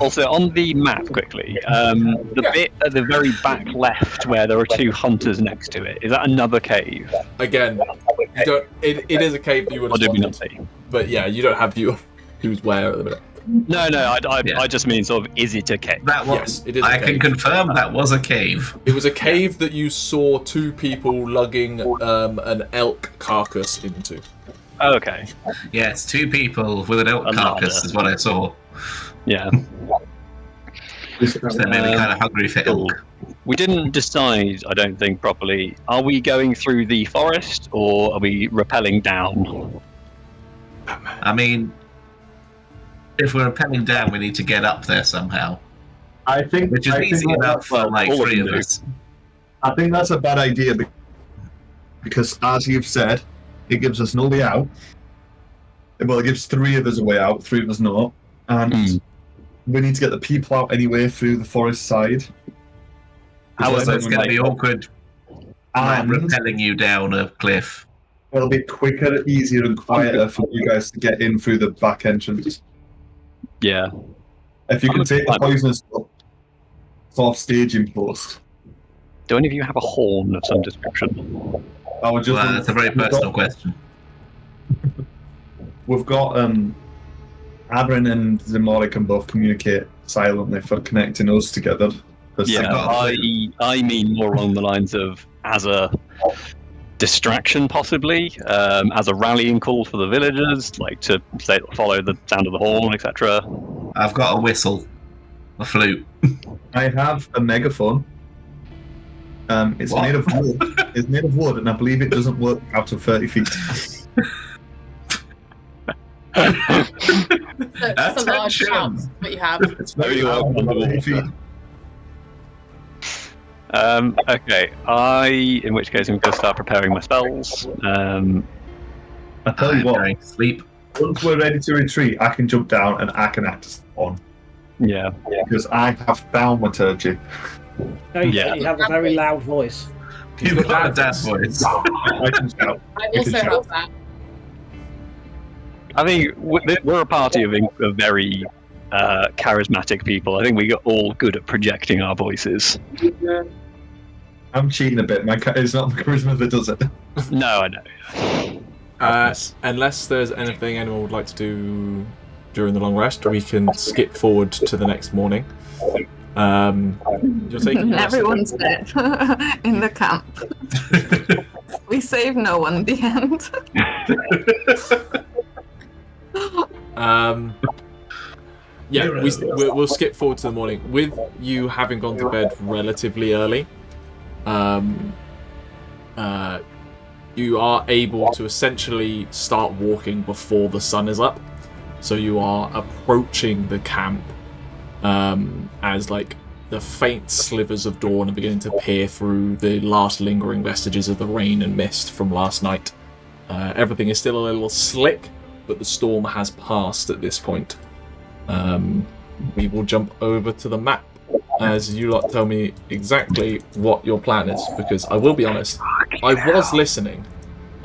Also, on the map, quickly, the bit at the very back left where there are 2 hunters next to it, is that another cave? Again, you don't. It is a cave that you would have spotted, but yeah, you don't have view of who's where at the minute. No, I just mean sort of, is it a cave? Yes, it is. I can confirm that was a cave. It was a cave that you saw 2 people lugging an elk carcass into. Oh, okay. Yes, 2 people with an elk carcass is what I saw. Yeah. So they may be kind of hungry for elk. We didn't decide, I don't think, properly. Are we going through the forest or are we rappelling down? I mean, if we're rappelling down, we need to get up there somehow. Which is easy enough for like 3 of us. I think that's a bad idea because, as you've said, it gives us no way out. Well, it gives 3 of us a way out, 3 of us not. And we need to get the people out anyway through the forest side. However, it's going to be awkward and rappelling you down a cliff. It'll be quicker, easier, and quieter for you guys to get in through the back entrance. Yeah. If you can take the poisonous sort of staging post. Do any of you have a horn of some description? That's a very personal question. We've got Aderyn and Ximori can both communicate silently for connecting us together. Yeah, I mean more along the lines of as a distraction, possibly, as a rallying call for the villagers, like to follow the sound of the horn, etc. I've got a whistle, a flute. I have a megaphone. It's made of wood. It's made of wood, and I believe it doesn't work out of 30 feet. That's a large shout that you have. It's very loud on the 30 feet. Okay, in which case I'm going to start preparing my spells. I tell you what, sleep. Once we're ready to retreat, I can jump down and I can act as on. Yeah. Because I have thaumaturgy. No, you have a very loud voice. You've got a dad voice. I can shout. I also have that. I think we're a party of very charismatic people. I think we got all good at projecting our voices. I'm cheating a bit. It's not my charisma that does it. No, I know. Unless there's anything anyone would like to do during the long rest, we can skip forward to the next morning. You're taking Everyone's dead in the camp. We save no one in the end. Yeah, we'll skip forward to the morning. With you having gone to bed relatively early, you are able to essentially start walking before the sun is up. So you are approaching the camp as like the faint slivers of dawn are beginning to peer through the last lingering vestiges of the rain and mist from last night. Everything is still a little slick, but the storm has passed at this point. We will jump over to the map as you lot tell me exactly what your plan is, because I will be honest, I was listening.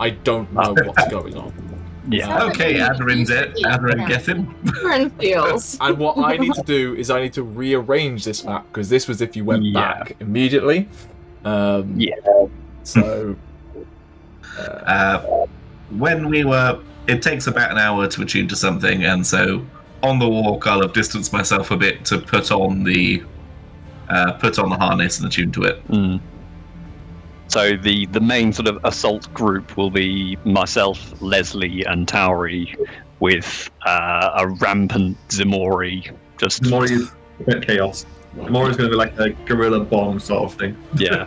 I don't know what's going on. Yeah. Okay, Aderyn's it. Aderyn, get him. Different feels. And what I need to do is I need to rearrange this map, because this was if you went back immediately. So... when we were... It takes about an hour to attune to something, and so on the walk I'll have distanced myself a bit to put on the harness and attune to it. So the main sort of assault group will be myself, Lesley, and Tauri, with a rampant Ximori. Ximori is a bit chaos. Ximori is going to be like a guerrilla bomb sort of thing. Yeah.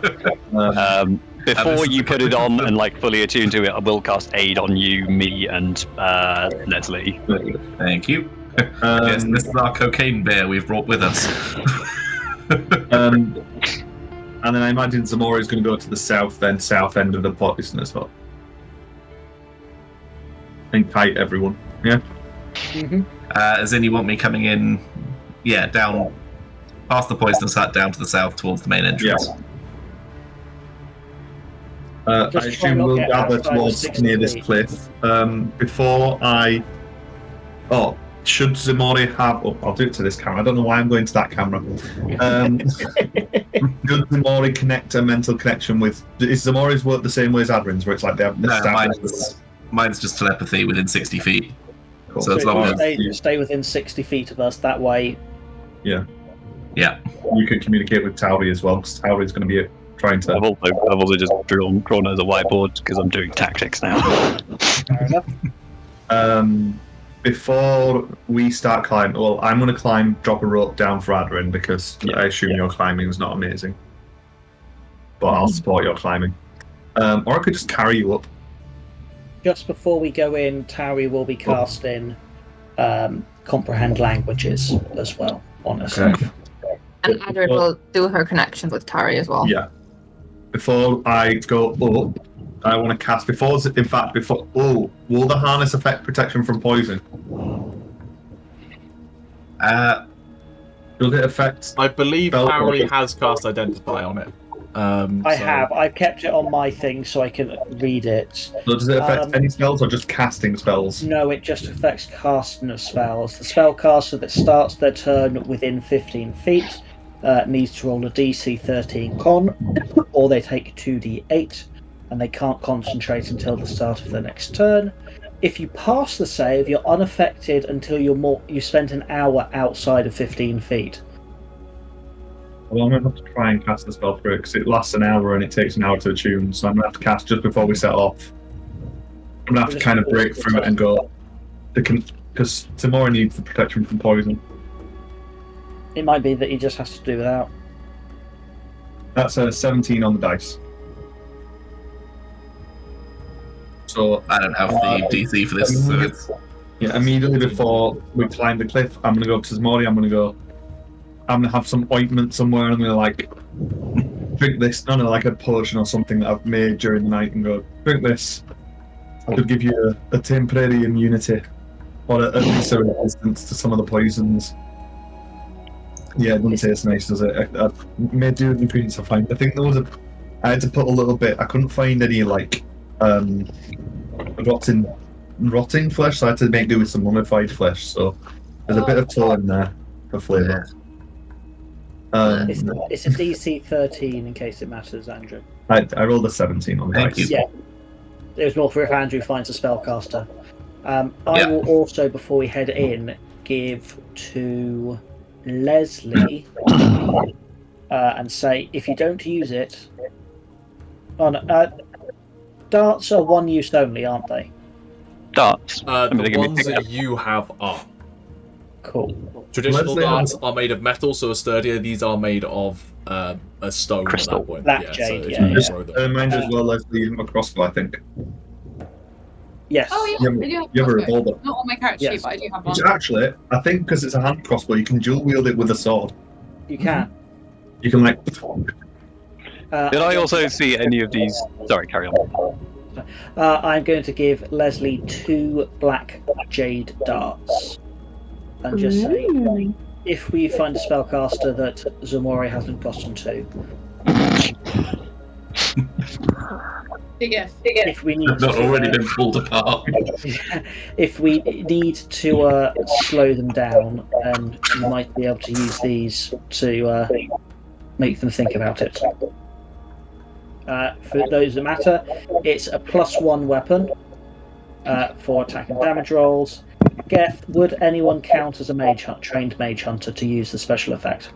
Before you put it on and like fully attune to it, I will cast Aid on you, me, and Lesley. Thank you. Yes, this is our cocaine bear we've brought with us. And then I imagine Ximori is going to go to the south end of the poison as well. And kite everyone. Yeah. As in, you want me coming in, down past the poisonous hut, down to the south towards the main entrance. I assume we'll gather towards near this cliff. Before I... Oh, should Ximori have... Oh, I'll do it to this camera. I don't know why I'm going to that camera. Should Ximori connect a mental connection with... Is Ximori's work the same way as Aderyn's, where it's like they have... No, mine's just telepathy within 60 feet. Cool. So as long as... Stay within 60 feet of us, that way... Yeah. You can communicate with Tauri as well, because Tauri's going to be trying to... I've also just drawn it as a whiteboard, because I'm doing tactics now. Fair enough. Before we start climbing, well, I'm going to drop a rope down for Aderyn, because I assume your climbing is not amazing. But I'll support your climbing. Or I could just carry you up. Just before we go in, Tauri will be casting Comprehend Languages as well on herself. Okay. And Aderyn will do her connection with Tauri as well. Yeah. Before I go up, I want to cast will the harness affect protection from poison? Does it affect? I believe Tauri has cast Identify on it. I've kept it on my thing so I can read it. So does it affect any spells or just casting spells? No, it just affects casting of spells. The spellcaster that starts their turn within 15 feet needs to roll a DC 13 con, or they take 2d8, and they can't concentrate until the start of the next turn. If you pass the save, you're unaffected until you spent an hour outside of 15 feet. Well, I'm going to have to try and cast the spell through it, because it lasts an hour and it takes an hour to attune, so I'm going to have to cast just before we set off. I'm going to have to kind of break through it and go, because Ximori needs the protection from poison. It might be that he just has to do without. That's a 17 on the dice. So I don't have the DC for this, so it's... Yeah, immediately before we climb the cliff, I'm going to go to Ximori, I'm going to have some ointment somewhere, and I'm going to drink this, like a potion or something that I've made during the night, and go, drink this. I could give you a temporary immunity, or at least a resistance to some of the poisons. Yeah, it doesn't taste nice, does it? I made do with the ingredients I find. I think I had to put a little bit, I couldn't find any, rotting flesh, so I had to make do with some mummified flesh, so there's a bit of toll in there for flavour. It's a DC 13 in case it matters, Andrew. I rolled a 17 on the dice. Yeah. It was more for if Andrew finds a spellcaster. I will also, before we head in, give to Lesley and say, if you don't use it... darts are one use only, aren't they? Darts. I mean, they The can be ones picked that up. you have are. Cool. Traditional Lesley darts are made of metal, so are sturdier. These are made of a stone Crystal. at that point. Black yeah, jade, so yeah, you yeah. throw them. Mind as well, Lesley, you have a crossbow, I think. Yes. Oh yeah, You have, I do have you have a crossbow. revolver. Not on my character Yes. sheet, but I do have one. Which actually, I think because it's a hand crossbow, you can dual wield it with a sword. You can. You can like. Did I also see any of these? Sorry, carry on. I'm going to give Lesley 2 black jade darts. And just say, if we find a spellcaster that Ximori hasn't gotten to, if we need They've not to, already been pulled apart. if we need to slow them down, then you might be able to use these to make them think about it. For those that matter, it's a +1 weapon for attack and damage rolls. Geth, would anyone count as a trained mage hunter to use the special effect?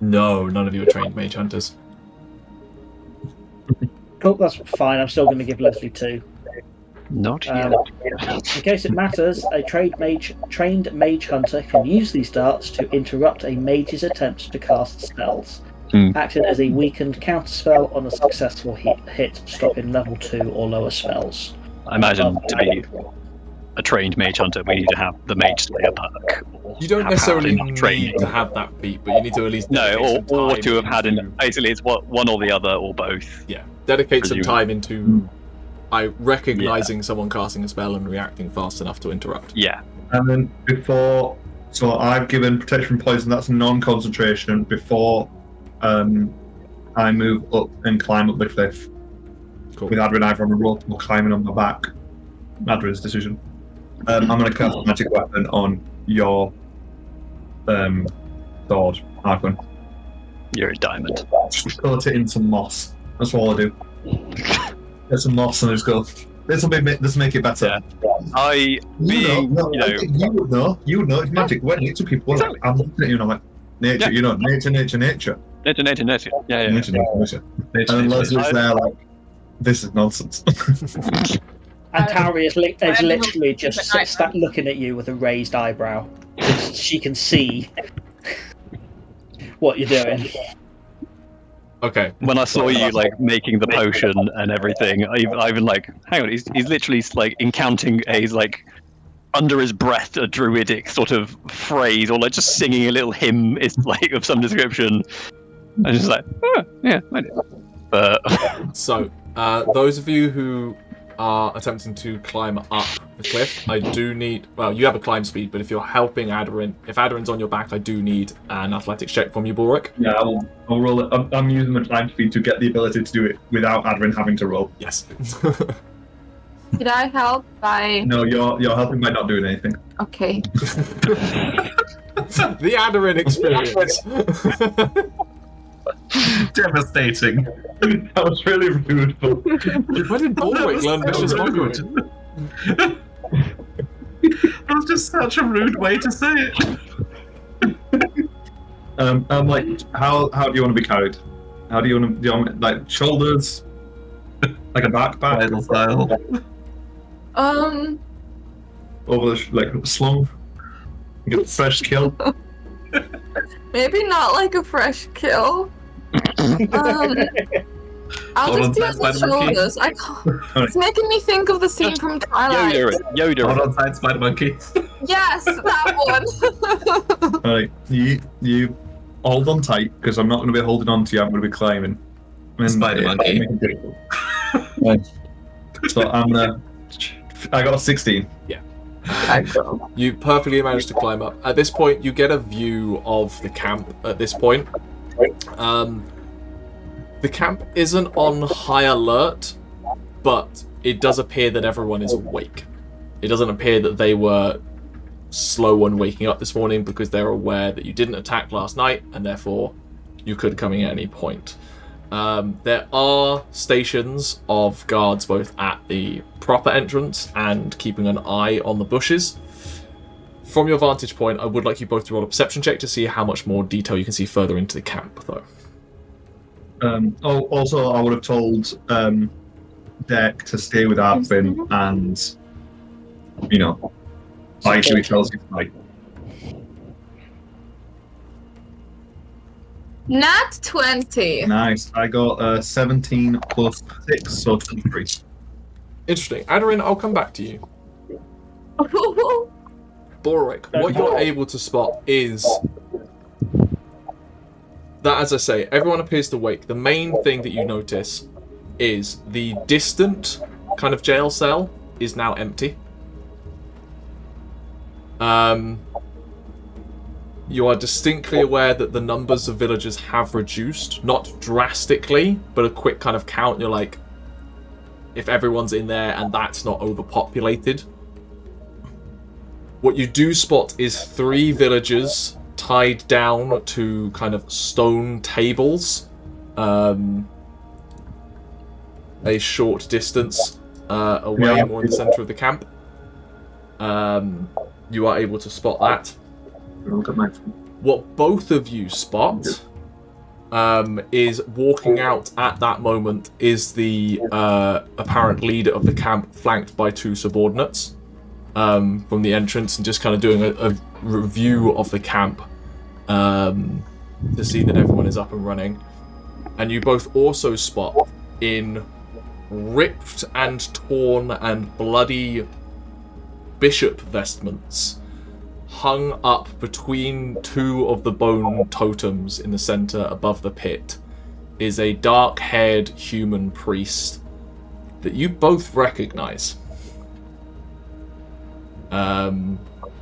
No, none of you are trained mage hunters. Cool, that's fine. I'm still going to give Lesley 2. Not yet. In case it matters, a trained mage hunter can use these darts to interrupt a mage's attempts to cast spells, acting as a weakened counterspell on a successful hit, stopping level 2 or lower spells. I imagine to be a trained mage hunter, we need to have the Mage Slayer perk. You don't have necessarily enough need training. to have that feat, but you need to at least No, dedicate or some to have had into- an. Basically, it's one or the other, or both. Yeah, dedicate some Presumably. time into recognizing someone casting a spell and reacting fast enough to interrupt. Yeah. And then so I've given protection from poison. That's non-concentration before I move up and climb up the cliff. Cool. With Aderyn either on a rope or climbing on my back. Aderyn's decision. I'm going to cast a magic weapon on your sword, Arquen. You're a diamond. Just coat it in some moss. That's all I do. Get some moss and just go. This will make it better. I being You would know. You would know if magic went into people. Exactly. I'm looking at you and I'm like, nature. Yeah. Nature. Nature. Yeah. Nature. And then Leslie's there like, this is nonsense. And Tauri is literally just looking at you with a raised eyebrow. She can see what you're doing. Okay. When I saw you like making the potion and everything, I even like, hang on, he's literally like incanting under his breath a druidic sort of phrase, or like just singing a little hymn is like of some description. I was just like, oh, yeah, I did. But So, those of you who are attempting to climb up the cliff, I do need... Well, you have a climb speed, but if you're helping Aderyn... If Aderyn's on your back, I do need an athletics check from you, Balrick. Yeah, I'll roll it. I'm using the climb speed to get the ability to do it without Aderyn having to roll. Yes. Did I help by... No, you're helping by not doing anything. Okay. The Aderyn experience. Devastating. That was really rude. But... Where did Balrick learn vicious mockery? That was just such a rude way to say it. I'm like, how do you want to be carried? How do you want like shoulders, like a backpack, Idle style. over the like slung? You get a fresh kill. Maybe not like a fresh kill. I'll Hold on, just do it that's on the Spider Monkey. shoulders. I can't. It's making me think of the scene from Twilight. Yoda. Hold on, side Spider Monkey. Yes, that one. Alright, you hold on tight because I'm not going to be holding on to you. I'm going to be climbing. And Spider Monkey. So I got a 16. You perfectly managed to climb up. At this point, you get a view of the camp at this point. The camp isn't on high alert, but it does appear that everyone is awake. It doesn't appear that they were slow on waking up this morning because they're aware that you didn't attack last night, and therefore you could come in at any point. There are stations of guards both at the proper entrance and keeping an eye on the bushes. From your vantage point, I would like you both to roll a perception check to see how much more detail you can see further into the camp, though. Also, I would have told deck to stay with Arquen and, you know, fight who he tells you to fight. Nat 20. Nice. I got 17 plus 6, so 23. Interesting. Aderyn, I'll come back to you. Balrick, what you're able to spot is that, as I say, everyone appears to wake. The main thing that you notice is the distant kind of jail cell is now empty. You are distinctly aware that the numbers of villagers have reduced, not drastically, but a quick kind of count. You're like, if everyone's in there and that's not overpopulated. What you do spot is 3 villagers tied down to kind of stone tables, a short distance away, more in the center of the camp. You are able to spot that. What both of you spot is walking out at that moment is the apparent leader of the camp, flanked by 2 subordinates from the entrance, and just kind of doing a review of the camp to see that everyone is up and running. And you both also spot in ripped and torn and bloody bishop vestments, hung up between 2 of the bone totems in the center above the pit, is a dark-haired human priest that you both recognize.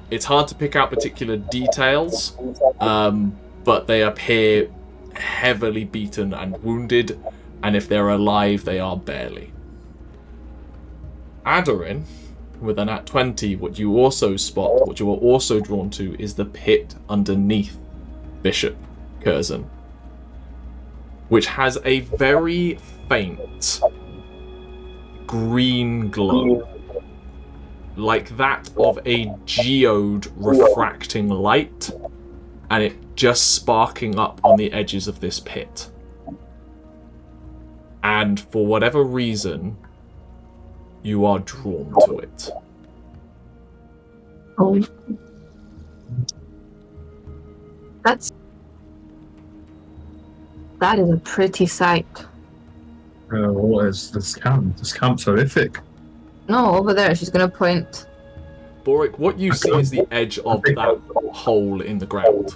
It's hard to pick out particular details, but they appear heavily beaten and wounded, and if they're alive, they are barely. Aderyn, with an at 20, what you also spot, what you are also drawn to, is the pit underneath Bishop Curzon, which has a very faint green glow, like that of a geode refracting light, and it just sparking up on the edges of this pit. And for whatever reason, you are drawn to it. Oh. That is a pretty sight. What is this camp? This camp's horrific. No, over there, she's gonna point. Balrick, what you see is the edge of that hole in the ground.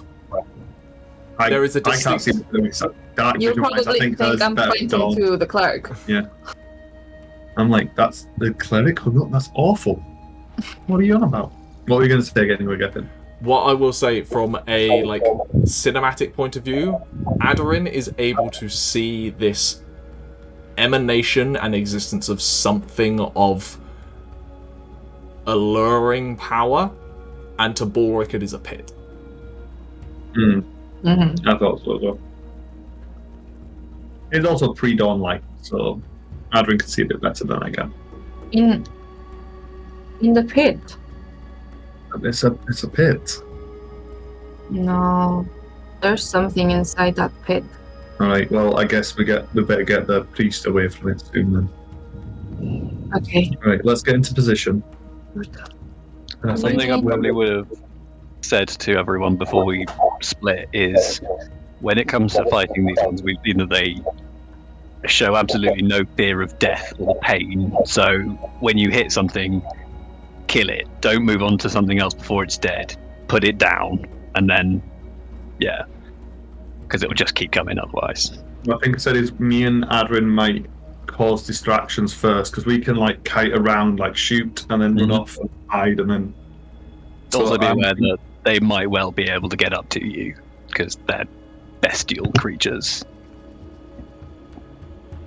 There is a distinct... I can't see the dark. You probably think I'm pointing to the cleric. Yeah. I'm like, that's the cleric? Oh, no, that's awful. What are you on about? What were you going to say again, Gethin? What I will say from a cinematic point of view, Aderyn is able to see this emanation and existence of something of alluring power, and to Balrick it is a pit. Mm-hmm. I thought so as well. It's also pre-dawn light, so Aderyn can see a bit better than I can. In the pit? It's a pit. No, there's something inside that pit. Alright, well, I guess we better get the priest away from it soon then. Okay. Alright, let's get into position. Something I probably would have said to everyone before we split is, when it comes to fighting these ones, we've seen that they show absolutely no fear of death or pain. So when you hit something, kill it. Don't move on to something else before it's dead. Put it down, and then, yeah, because it will just keep coming otherwise. What I think I said is me and Aderyn might cause distractions first, because we can kite around, shoot, and then run off and hide, and then... Also be aware that they might well be able to get up to you, because they're bestial creatures.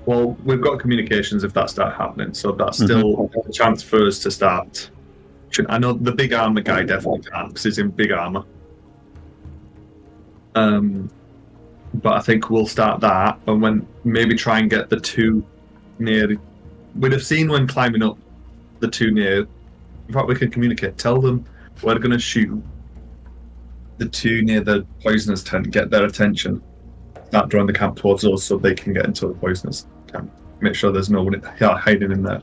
Well, we've got communications if that starts happening, so that's still a chance for us to start. I know the big armor guy definitely can't, because he's in big armor. But I think we'll start that, and maybe try and get the 2 near... We'd have seen when climbing up the 2 near... In fact, we can communicate. Tell them we're going to shoot the 2 near the poisoner's tent, get their attention, start drawing the camp towards us so they can get into the poisoner's camp. make sure there's no one hiding in there.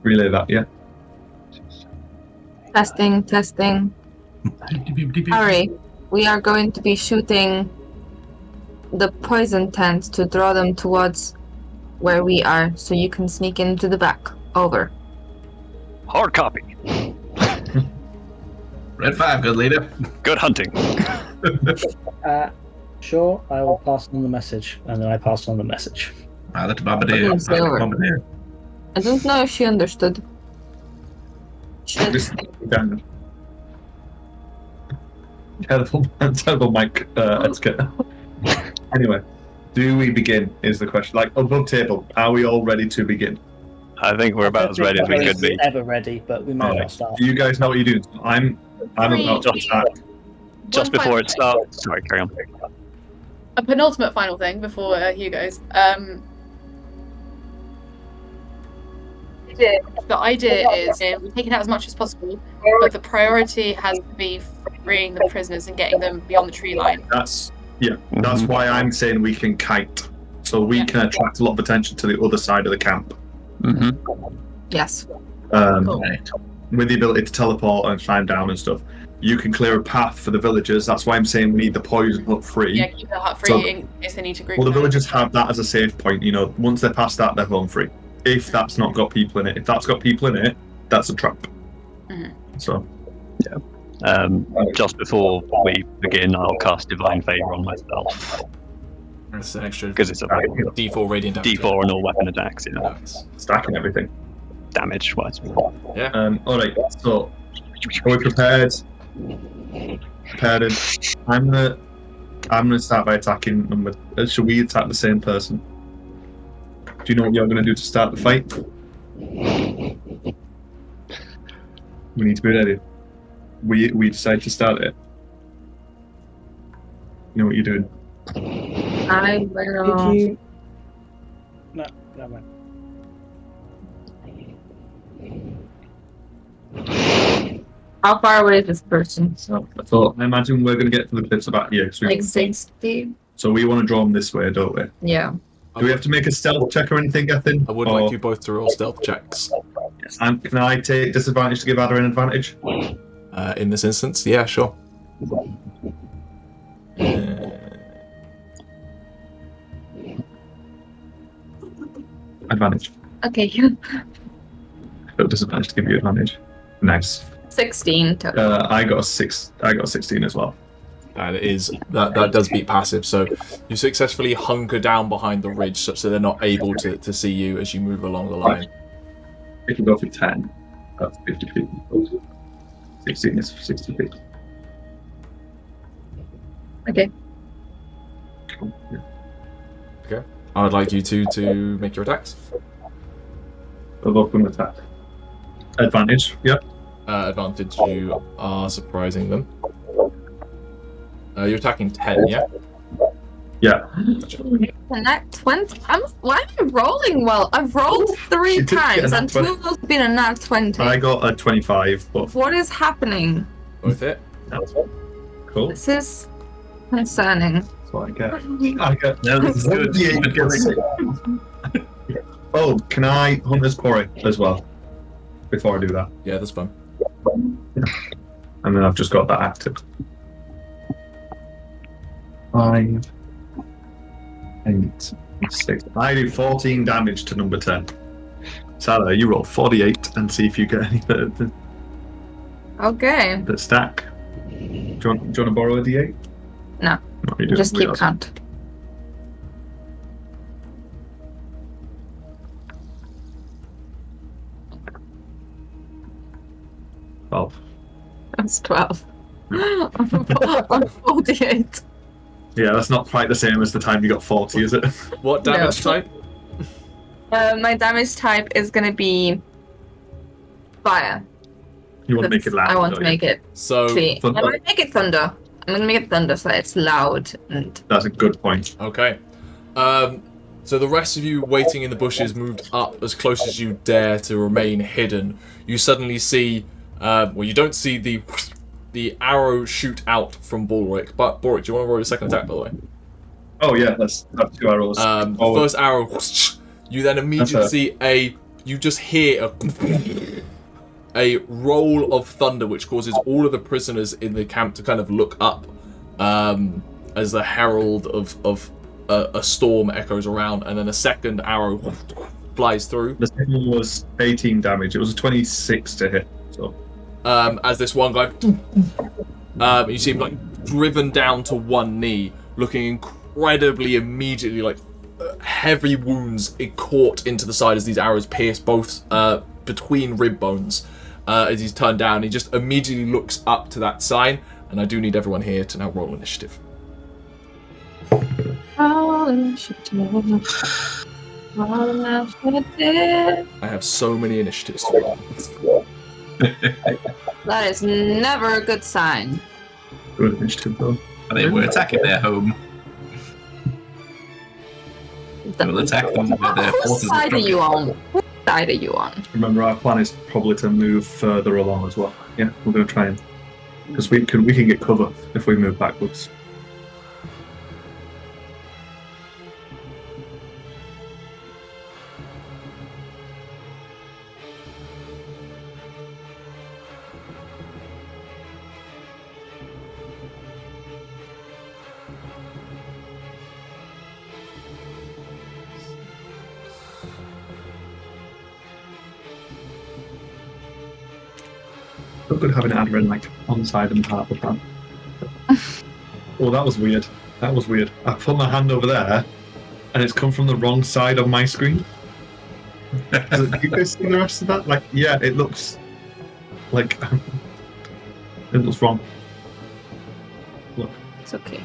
Relay that, yeah? Testing. Harry, we are going to be shooting the poison tents to draw them towards where we are, so you can sneak into the back. Over. Hard copy. Red 5, good leader. Good hunting. Sure, I will pass on the message, and then I pass on the message. Pilot to Bombardier. I don't know if she understood. Terrible mic etiquette. Anyway, do we begin is the question. Like, above table, are we all ready to begin? I think we're about as ready as we could be. Ever ready, but we might not start. Do you guys know what you're doing? I'm about to attack. Just before it starts. Sorry, carry on. A penultimate final thing before Hugh goes. The idea is we take it out as much as possible, but the priority has to be freeing the prisoners and getting them beyond the tree line. That's why I'm saying we can kite, so we can attract a lot of attention to the other side of the camp. Yes. With the ability to teleport and climb down and stuff, you can clear a path for the villagers. That's why I'm saying we need the poison hut free. Yeah, keep the hut free in case they need to group. Well, the villagers have that as a safe point. You know, once they're past that, they're home free. If that's not got people in it, if that's got people in it, that's a trap. So, yeah. Just before we begin, I'll cast Divine Favor on myself. It's an extra because it's a D4 radiant damage. D4 on all weapon attacks. You know, Nice. Stacking everything. Damage wise. Yeah. All right. So, are we prepared? Prepared. I'm gonna start by attacking number. Should we attack the same person? Do you know what you're gonna do to start the fight? We need to be ready. We decide to start it. You know what you're doing. I will. Did you? No, never mind. How far away is this person? So I imagine we're going to get to the cliffs about here. Like 60? So we want to draw them this way, don't we? Yeah. Do we have to make a stealth check or anything, Gethin? I would like you both to roll stealth checks. And can I take disadvantage to give Aderyn advantage? In this instance, yeah, sure. Advantage. Okay. Got disadvantage to give you advantage. Nice. 16 total. I got a 16 as well. That does beat passive. So you successfully hunker down behind the ridge, such that they're not able to see you as you move along the line. If you go for 10, that's 50 feet. 16 is 60 feet. Okay. Cool. Yeah. Okay. I would like you to make your attacks. Both of them attack. Advantage. Yep. Advantage. You are surprising them. You're attacking 10, yeah? Yeah. Gotcha. Nat 20? Why am I rolling well? I've rolled 3 You did get a times nat and 20. 2 of those have been a nat 20. I got a 25, but What is happening? Both hit. that's cool. This is concerning. That's what I get. No, this is good. Yeah, you get 6. Oh, can I Hunter's Quarry as well? Before I do that. Yeah, that's fun. And then I've just got that active. 5, 8, 6. I do 14 damage to number 10. Sarah, you roll 48 and see if you get any the Okay. stack. Do you want to borrow a D8? No. You do. Just keep Realize. count. That's 12. I'm 48. Yeah, that's not quite the same as the time you got 40, is it? What damage No. type? My damage type is going to be fire. You want to make it loud. I want to don't you? make it So, clean. I'm Thunder. going to make it thunder. I'm going to make it thunder so that it's loud and That's a good point. okay. So the rest of you waiting in the bushes moved up as close as you dare to remain hidden. You suddenly see, well, you don't see the arrow shoot out from Balrick, but Balrick, do you want to roll your second attack, by the way? Oh yeah, let's have 2 arrows. The forward. first arrow, You then immediately see you just hear a roll of thunder, which causes all of the prisoners in the camp to kind of look up as the herald of a storm echoes around, and then a second arrow flies through. The second one was 18 damage. It was a 26 to hit. So, as this one guy, you see him like driven down to one knee, looking incredibly immediately like heavy wounds caught into the side as these arrows pierce both between rib bones. As he's turned down, he just immediately looks up to that sign, and I do need everyone here to now roll initiative. Roll initiative. Roll initiative. I have so many initiatives to roll. That is never a good sign. good initiative, though. And they were attacking their home. We'll attack them with their Whose forces. side are you on? Whose side are you on? Remember, our plan is probably to move further along as well. Yeah, we're going to try and... Because we can get cover if we move backwards. So good having Aderyn like on the side and part of that. Oh, that was weird. That was weird. I put my hand over there, and it's come from the wrong side of my screen. Do you guys see the rest of that? Like, yeah, it looks like it looks wrong. Look, It's okay.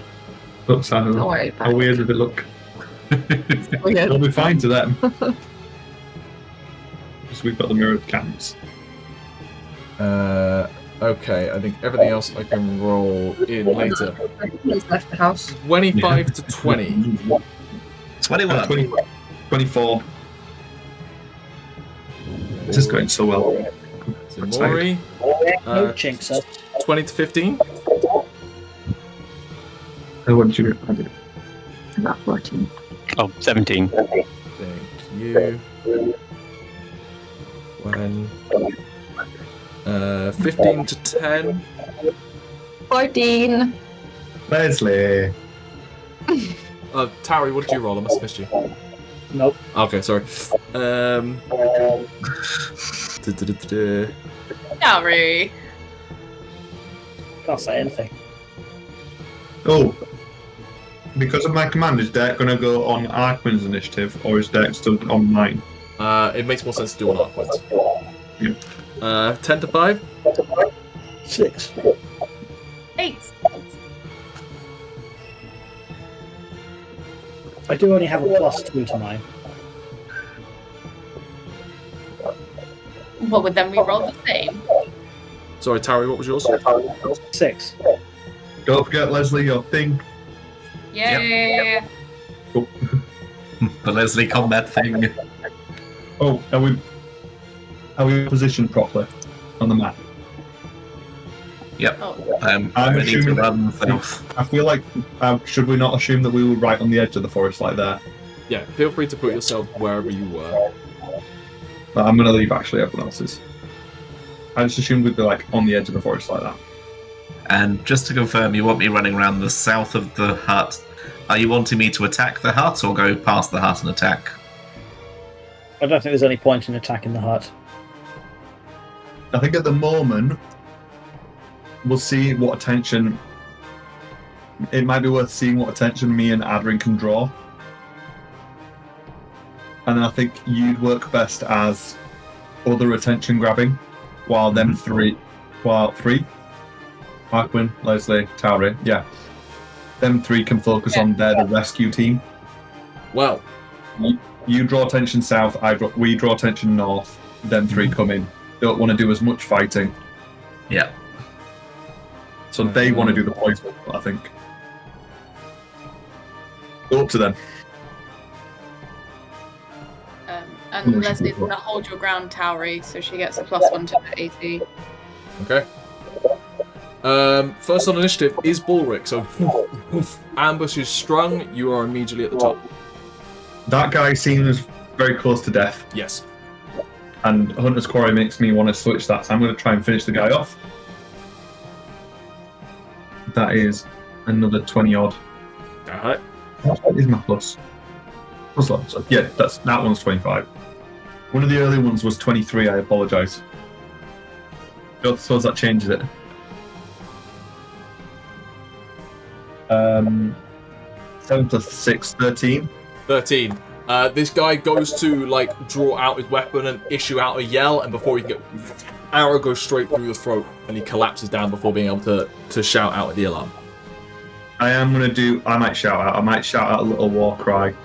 looks. I don't know. Don't worry about How it. weird did it look? Weird. It'll be fine to them. Because we've got the mirrored cams. Okay, I think everything else I can roll in later. He's left the house. 25 to 20. 21. 24. This is going so well. Ximori, No jinx us. 20 to 15. What did you do? I did. About 14. Oh, 17. Thank you. 15 to 10. 14. Lesley. Tauri, what did you roll? I must have missed you. Nope. Okay, sorry. Tauri. Can't say anything. Oh. Because of my command, is Derek going to go on Arquen's initiative, or is Derek still on mine? It makes more sense to do on art points. Yeah. 10 to 5. 6. 8. I do only have a +2 to mine. What would then we roll the same? Sorry, Tauri, what was yours? 6. Don't forget, Lesley, your thing. Yeah. The Lesley combat thing. Oh, are we positioned properly on the map? Yep. Oh. I'm I'm ready to assuming run south. I feel like, should we not assume that we were right on the edge of the forest like there? Yeah, feel free to put yourself wherever you were. But I'm going to leave actually everyone else's. I just assumed we'd be like on the edge of the forest like that. And just to confirm, you want me running around the south of the hut. Are you wanting me to attack the hut or go past the hut and attack? I don't think there's any point in attacking the hut. I think at the moment, we'll see what attention... It might be worth seeing what attention me and Aderyn can draw. And I think you'd work best as other attention grabbing, while them three... Arquen, Lesley, Tauri, yeah. Them three can focus on the rescue team. Well, You draw attention south, we draw attention north, them three come in. Don't want to do as much fighting. Yeah. So they want to do the poison, I think. Up to them. And Leslie's going to hold your ground, Tauri, so she gets a +1 to her AC. okay. First on initiative is Balrick, so ambush is strung, you are immediately at the top. That guy seems very close to death. Yes. And Hunter's Quarry makes me want to switch that, so I'm going to try and finish the guy off. That is another 20 odd. Alright. What is my plus? Plus that, so yeah, that one's 25. One of the early ones was 23, I apologise. I suppose that changes it. 7 plus 6, 13. 13. This guy goes to like draw out his weapon and issue out a yell, and before he can get arrow goes straight through the throat, and he collapses down before being able to shout out at the alarm. I might shout out a little war cry.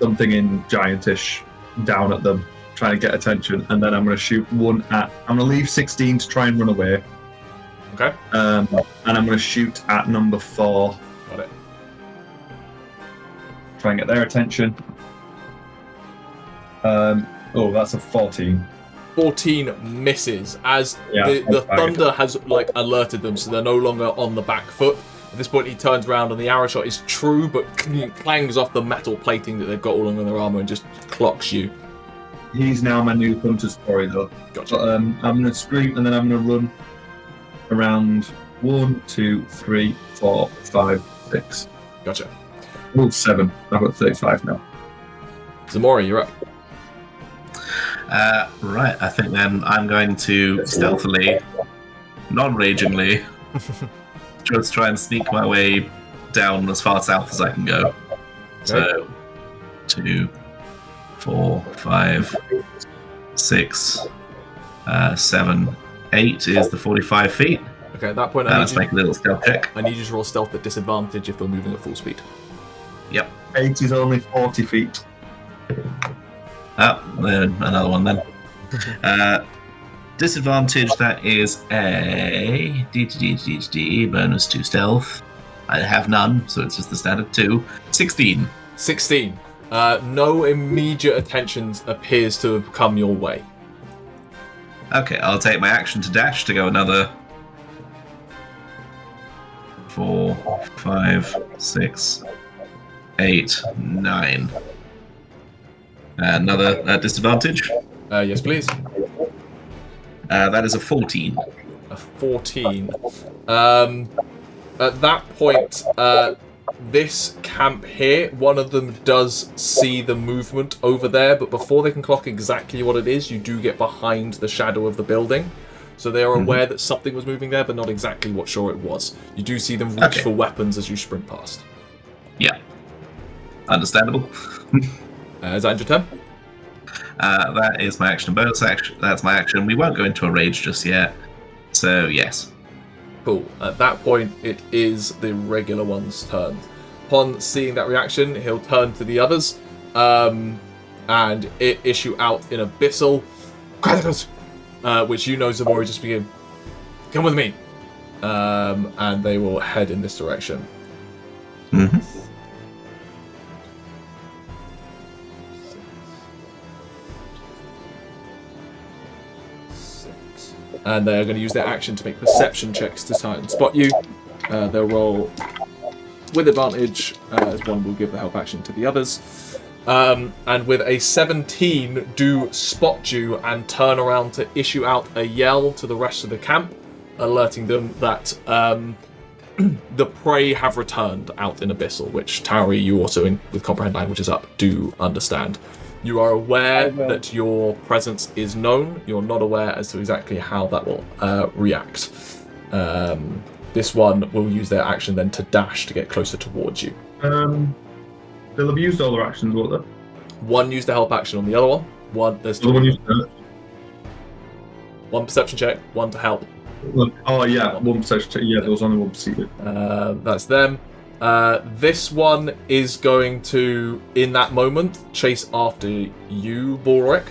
Something in Giantish down at them, trying to get attention, and then I'm going to shoot one at. I'm going to leave 16 to try and run away. Okay. And I'm going to shoot at number 4. Got it. Try and get their attention. Oh, that's a 14. 14 misses as the thunder has like alerted them, so they're no longer on the back foot. At this point, he turns around and the arrow shot is true, but clangs off the metal plating that they've got all over their armor and just clocks you. He's now my new Hunter's Quarry, though. Gotcha. But, I'm going to scream and then I'm going to run around 1, 2, 3, 4, 5, 6. Gotcha. Oh, 7. I've got 35 now. Ximori, you're up. Right, I think then I'm going to stealthily, non-ragingly, just try and sneak my way down as far south as I can go. So, 2, 4, 5, 6, 7, 8 is the 45 feet. Okay, at that point, Let's make a little stealth check. I need you to roll stealth at disadvantage if they're moving at full speed. Yep. 8 is only 40 feet. Then another one then. Disadvantage, that is a bonus to stealth. I have none, so it's just the standard 2. 16. 16. No immediate attention appears to have come your way. Okay, I'll take my action to dash to go another 4, 5, 6, 8, 9. Another disadvantage. Yes, please. That is a 14. A 14. At that point, this camp here, one of them does see the movement over there, but before they can clock exactly what it is, you do get behind the shadow of the building. So they are aware that something was moving there, but not exactly what sure it was. You do see them reach for weapons as you sprint past. Yeah. Understandable. Is that your turn? That is my action and bonus action. That's my action. We won't go into a rage just yet. So, yes. Cool. At that point, it is the regular one's turn. Upon seeing that reaction, he'll turn to the others and issue out in Abyssal, which you know Ximori just begin. Come with me. And they will head in this direction. Mm-hmm. And they are going to use their action to make perception checks to try and spot you. They'll roll with advantage, as one will give the help action to the others. And with a 17, do spot you and turn around to issue out a yell to the rest of the camp, alerting them that the prey have returned out in Abyssal, which Tauri, you also, with Comprehend Languages up, do understand. You are aware that your presence is known. You're not aware as to exactly how that will react. This one will use their action then to dash to get closer towards you. They'll have used all their actions, won't they? One used the help action on the other one. There's The one used that. one perception check, one to help. Oh yeah, one perception check. Yeah, there was only one perceived. That's them. This one is going to, in that moment, chase after you, Balrick.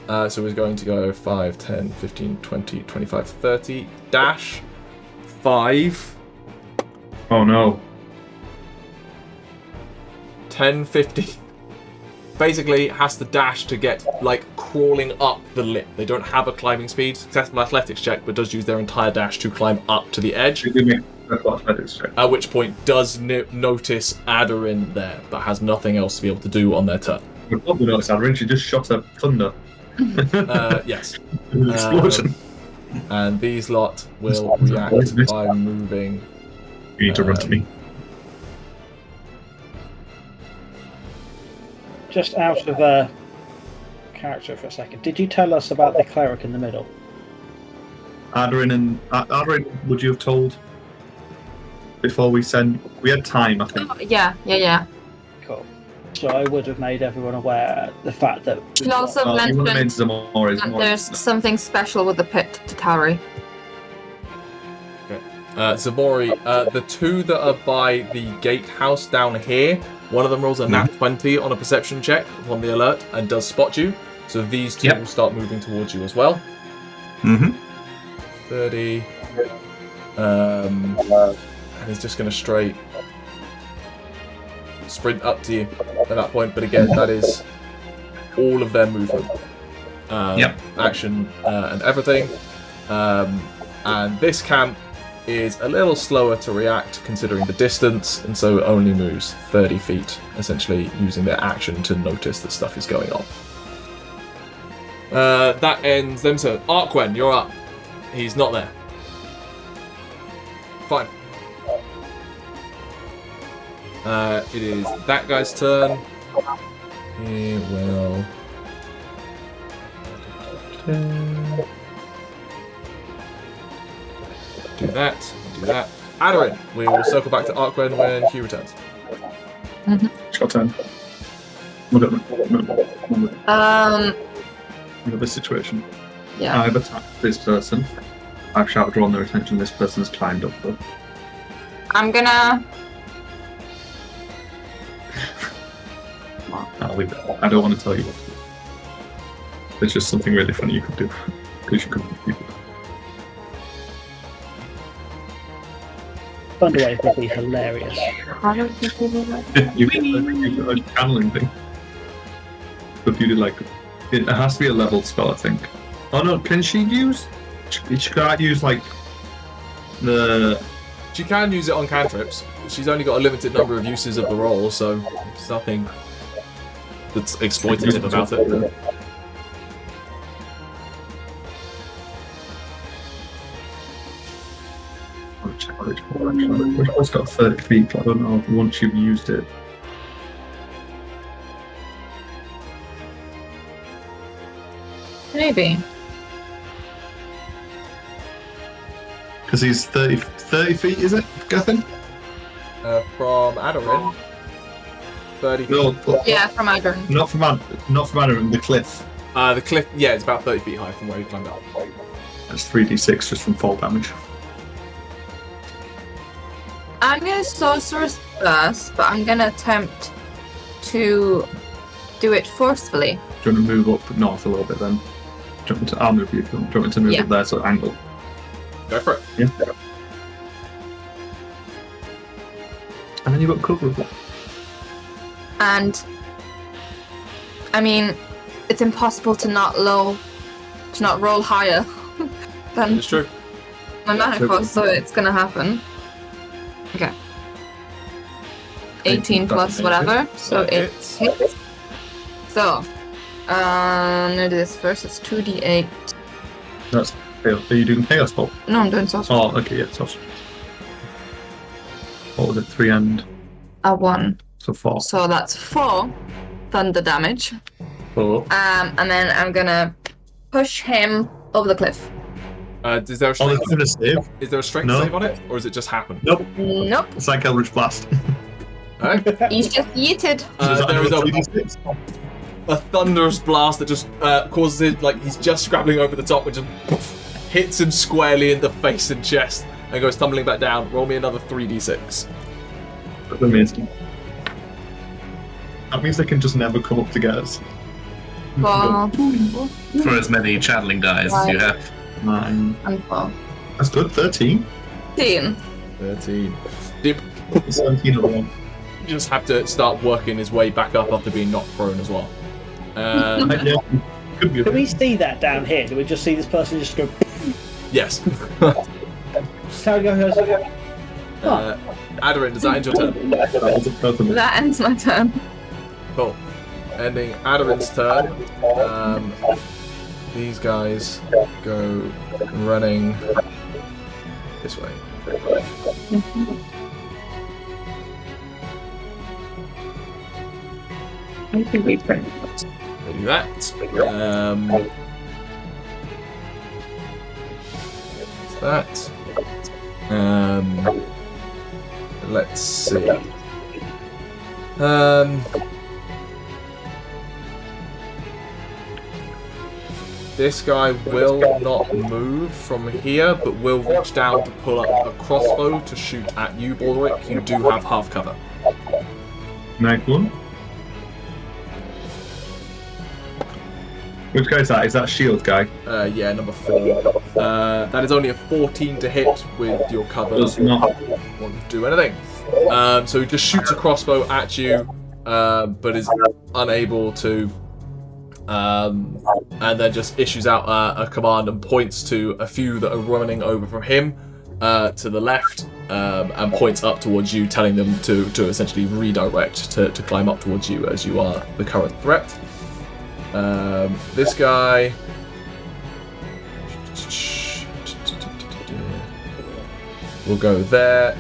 So he's going to go 5, 10, 15, 20, 25, 30. Dash. 5. Oh no. 10, 15. Basically, has to dash to get, like, crawling up the lip. They don't have a climbing speed. Successful athletics check, but does use their entire dash to climb up to the edge. At which point does notice Aderyn there, but has nothing else to be able to do on their turn. We noticed Aderyn, she just shot a thunder. Yes. An explosion. And these lot will react by moving. You need to run to me. Just out of character for a second, did you tell us about the cleric in the middle? Aderyn, would you have told before we send? We had time, I think. Oh, yeah. Cool. So I would have made everyone aware the fact that. She also You want to mentioned mention Ximori, that there's something special with the pit to Tauri. Ximori, the two that are by the gatehouse down here, one of them rolls a nat 20 on a perception check upon the alert and does spot you. So these two will start moving towards you as well. 30. And he's just going to straight sprint up to you at that point. But again, that is all of their movement. Action and everything. And this camp is a little slower to react considering the distance, and so it only moves 30 feet, essentially using their action to notice that stuff is going on. That ends them. So, Arquen, you're up. He's not there. Fine. It is that guy's turn. He will... Do that. Aderyn, we will circle back to Arquen when Hugh returns. Short turn. Look at this situation. Yeah. I've attacked this person. I've shouted, drawn their attention. This person's climbed up them. I'm gonna. I'll leave it. I don't want to tell you what to do. There's just something really funny you could do. Because you could. Thunderwave would be hilarious. How do you do that? You got a channeling thing. But you did like. It has to be a leveled spell, I think. Oh no, can she use? She can't use like the. She can use it on cantrips. She's only got a limited number of uses of the roll, so there's nothing that's exploitative about it. Check which one actually. Which one's got 30 feet? I don't know. Once you've used it. Maybe. Because he's 30 feet, is it, Gethin? From Aderyn, 30 feet. No, Yeah, from Aderyn. not from Aderyn, the cliff. The cliff, yeah, it's about 30 feet high from where you climbed up. That's 3d6 just from fall damage. I'm gonna Sorcerer's Burst, but I'm gonna attempt to do it forcefully. Do you want to move up north a little bit then? I'll move you. Do you want me to move up there so angle? Go for it. Yeah. And then you've got cover of it. And I mean, it's impossible to not roll higher than It's true. my mana cost, so it's gonna happen. Okay. 18 plus whatever, so it hits. So, I'm gonna do this first. It's 2d8. That's chaos. Are you doing chaos ball? No, I'm doing sorcery. Oh, okay, yeah, sorcery. What was it? 3 and A 1. so 4. So that's 4 thunder damage. 4. And then I'm gonna push him over the cliff. Is there a Oh, strength, it's gonna save. is there a strength No. save on it, or does it just happen? Nope. Nope. It's like Eldritch Blast. Alright. He's just yeeted. There is a thunderous blast that just causes it, like he's just scrabbling over the top and just hits him squarely in the face and chest and goes tumbling back down. Roll me another 3d6. That's amazing. That means they can just never come up to get us. Well, For as many channeling dice as you have. 9. and 4. That's good. 13. 13. 13. 17 of one. You just have to start working his way back up after being knocked prone as well. Yeah, could be a Do we bit. see that down here? Do we just see this person just go? Yes. Tauri goes. Aderyn, does that end your turn? That ends my turn. Cool. ending Aderyn's turn. These guys go running this way. I think we print. They do that. That. Let's see. This guy will not move from here, but will reach down to pull up a crossbow to shoot at you, Balrick. You do have half cover. Nice one. Which guy is that? Is that shield guy? Yeah, number 4. That is only a 14 to hit with your cover. Does not Want to do anything. So he just shoots a crossbow at you, but is unable to. And then just issues out a command and points to a few that are running over from him to the left, and points up towards you, telling them to essentially redirect to climb up towards you, as you are the current threat. This guy will go there.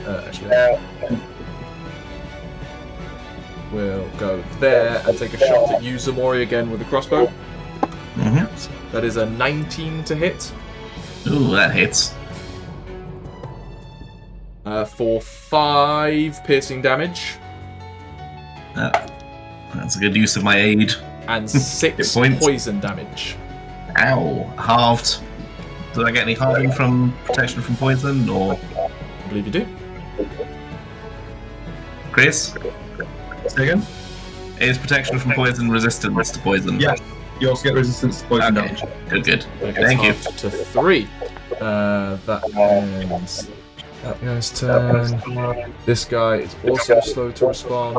We'll go there and take a shot at you, Ximori, again with the crossbow. Mm-hmm. That is a 19 to hit. Ooh, that hits. For 5 piercing damage. That's a good use of my aid. And 6 poison damage. Ow. Halved. Do I get any halving from protection from poison, or...? I believe you do. Chris? Say again? Is protection from poison resistance to poison? Yeah. You also get resistance to poison Okay. damage. Good. That Thank you. gets halved to 3. That ends that guy's turn. This guy is also slow to respond.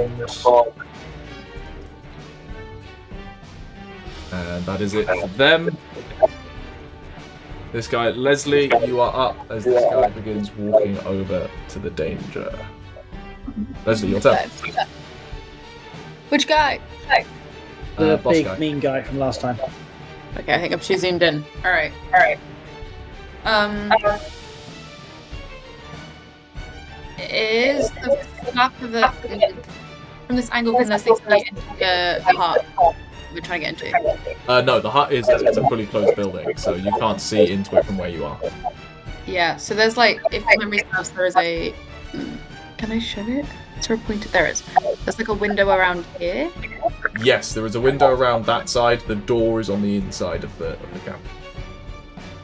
And that is it for them. This guy, Lesley, you are up as this guy begins walking over to the danger. Lesley, your turn. Which guy? The Boss big guy. mean guy from last time. Okay, I think I'm too zoomed in. Alright. Is the flap of the... From this angle, can this thing get into the heart we're trying to get into? No, the hut it's a fully closed building, so you can't see into it from where you are. Yeah, so there's like, if memory serves, there is a... Can I show it? Is there a pointer? There is. There's like a window around here. Yes, there is a window around that side. The door is on the inside of the camp.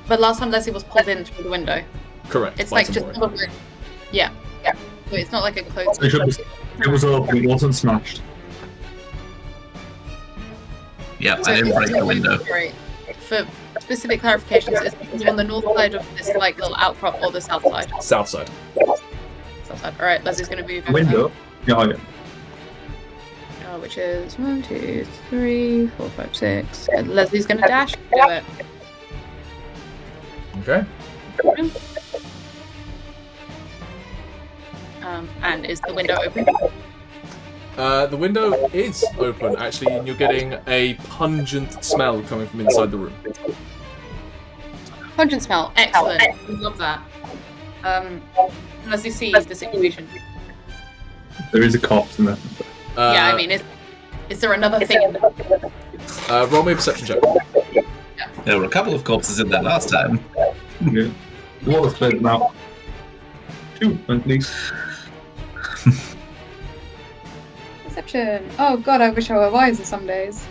But last time Lesley was pulled in through the window. Correct. It's by like just... Ximori. Yeah. So it's not like a closed... It was open, it wasn't smashed. Yeah, I didn't break the window. Right. For specific clarifications, is it on the north side of this like little outcrop or the south side? South side. South side. Alright, Leslie's gonna move over Window? Yeah. which is 1, 2, 3, 4, 5, 6. And Leslie's gonna dash. Do it. Okay. And is the window open? The window is open, actually, and you're getting a pungent smell coming from inside the room. Pungent smell. Excellent. We love that. Leslie sees the situation. There is a corpse in there. Yeah, I mean, is there another thing in there? Roll me a perception check. There were a couple of corpses in there last time. Yeah. The wall is cleared now. 2, at least. Perception. Oh god, I wish I were wiser some days.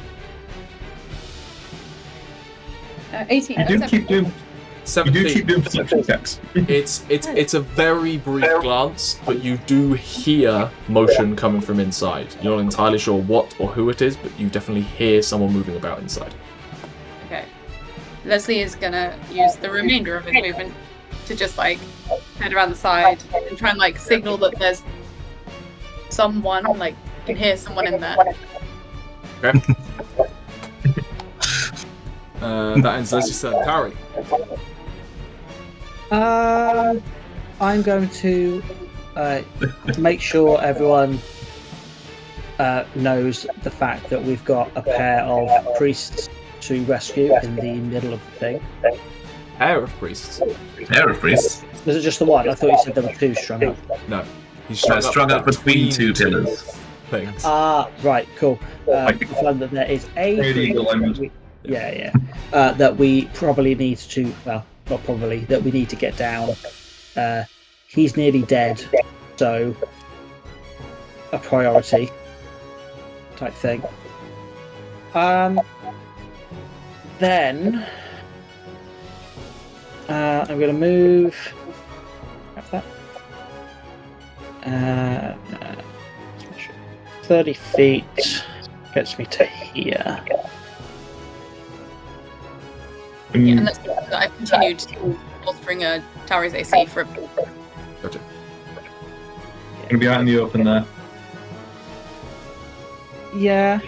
18. You do keep doing 17. perception checks. It's a very brief glance, but you do hear motion coming from inside. You're not entirely sure what or who it is, but you definitely hear someone moving about inside. Okay. Lesley is gonna use the remainder of his movement to just like head around the side and try and like signal that there's someone, like you can hear someone in there. Okay. That ends Leslie's turn. Tauri. I'm going to make sure everyone knows the fact that we've got a pair of priests to rescue in the middle of the thing. Pair of priests. Pair of priests. Was it just the one? I thought you said there were two strung up. No. He's Strung up between two pillars. Things. Ah, right, cool. We find that there is a thing that we probably need to, well, not probably, that we need to get down. He's nearly dead, so a priority type thing. Then I'm going to move. Grab that. 30 feet gets me to here. Yeah, and that's because I've continued bolstering a Tauri's AC for. Gotcha. Gonna be out in the open there. Yeah.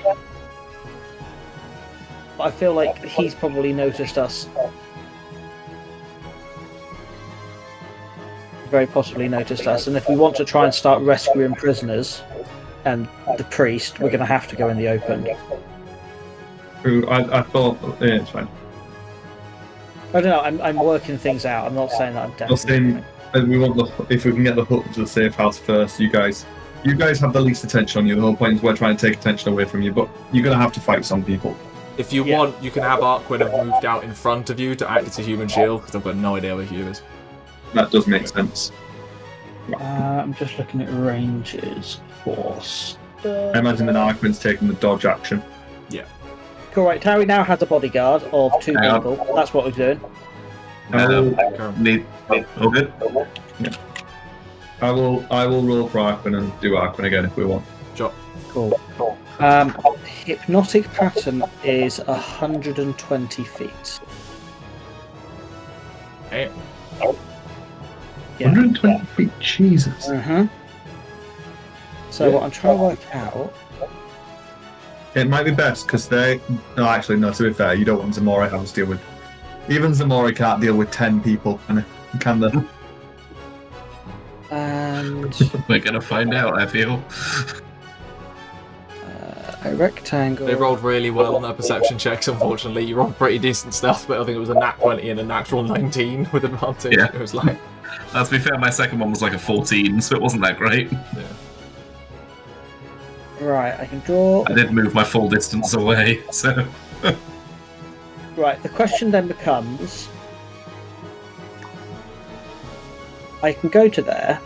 But I feel like he's probably noticed us. Very possibly noticed us, and if we want to try and start rescuing prisoners and the priest, we're going to have to go in the open. True. I thought it's fine. I don't know. I'm working things out. I'm not saying that I'm definitely. We want if we can get the hook to the safe house first. You guys have the least attention on you. The whole point is we're trying to take attention away from you, but you're going to have to fight some people. If you want, you can have Arquen have moved out in front of you to act as a human shield, because I've got no idea where Hugh is. That does make sense. I'm just looking at ranges. Force. I imagine that Arquen's taking the dodge action. Yeah. Cool, right. Tauri now has a bodyguard of 2 people. That's what we're doing. All good? Yeah. I will roll for Arquen and do Arquen again if we want. Sure. Cool. Hypnotic pattern is 120 feet. Hey. Yeah. 120 feet, Jesus. So what I'm trying to work out. It might be best because they. No, actually, no. To be fair, you don't want Ximori having to deal with. Even Ximori can't deal with 10 people, can they? And We're gonna find out, I feel. a rectangle. They rolled really well on their perception checks, unfortunately. You rolled pretty decent stuff, but I think it was a nat 20 and a natural 19 with advantage. Yeah. It was like... To be fair, my second one was like a 14, so it wasn't that great. Yeah. Right, I can draw. I did move my full distance away, so... Right, the question then becomes... I can go to there.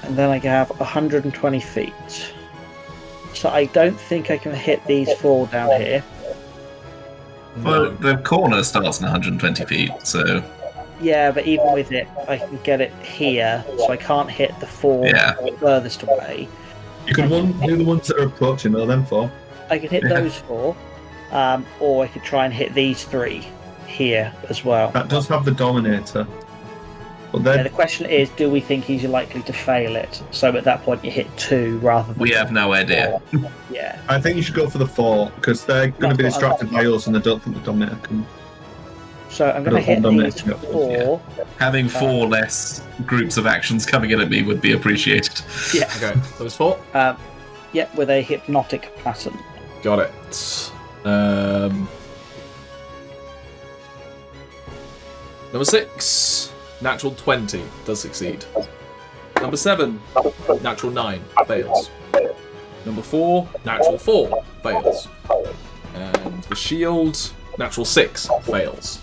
And then I can have 120 feet. So I don't think I can hit these 4 down here. Well, the corner starts in 120 feet, so... Yeah, but even with it, I can get it here, so I can't hit the 4 furthest away. You can do the ones that are approaching, though, them 4. I could hit those 4, or I could try and hit these 3 here as well. That does have the Dominator. But then, The question is, do we think he's likely to fail it? So at that point, you hit 2 rather than... We have no idea. Yeah. I think you should go for the 4, because they're going to be distracted by us, and I don't think the Dominator can... So I'm going to hit these 4. Having 4 less groups of actions coming in at me would be appreciated. Yeah. Okay, those 4? Yep, with a hypnotic pattern. Got it. Number 6, natural 20, does succeed. Number 7, natural 9, fails. Number 4, natural 4, fails. And the shield, natural 6, fails.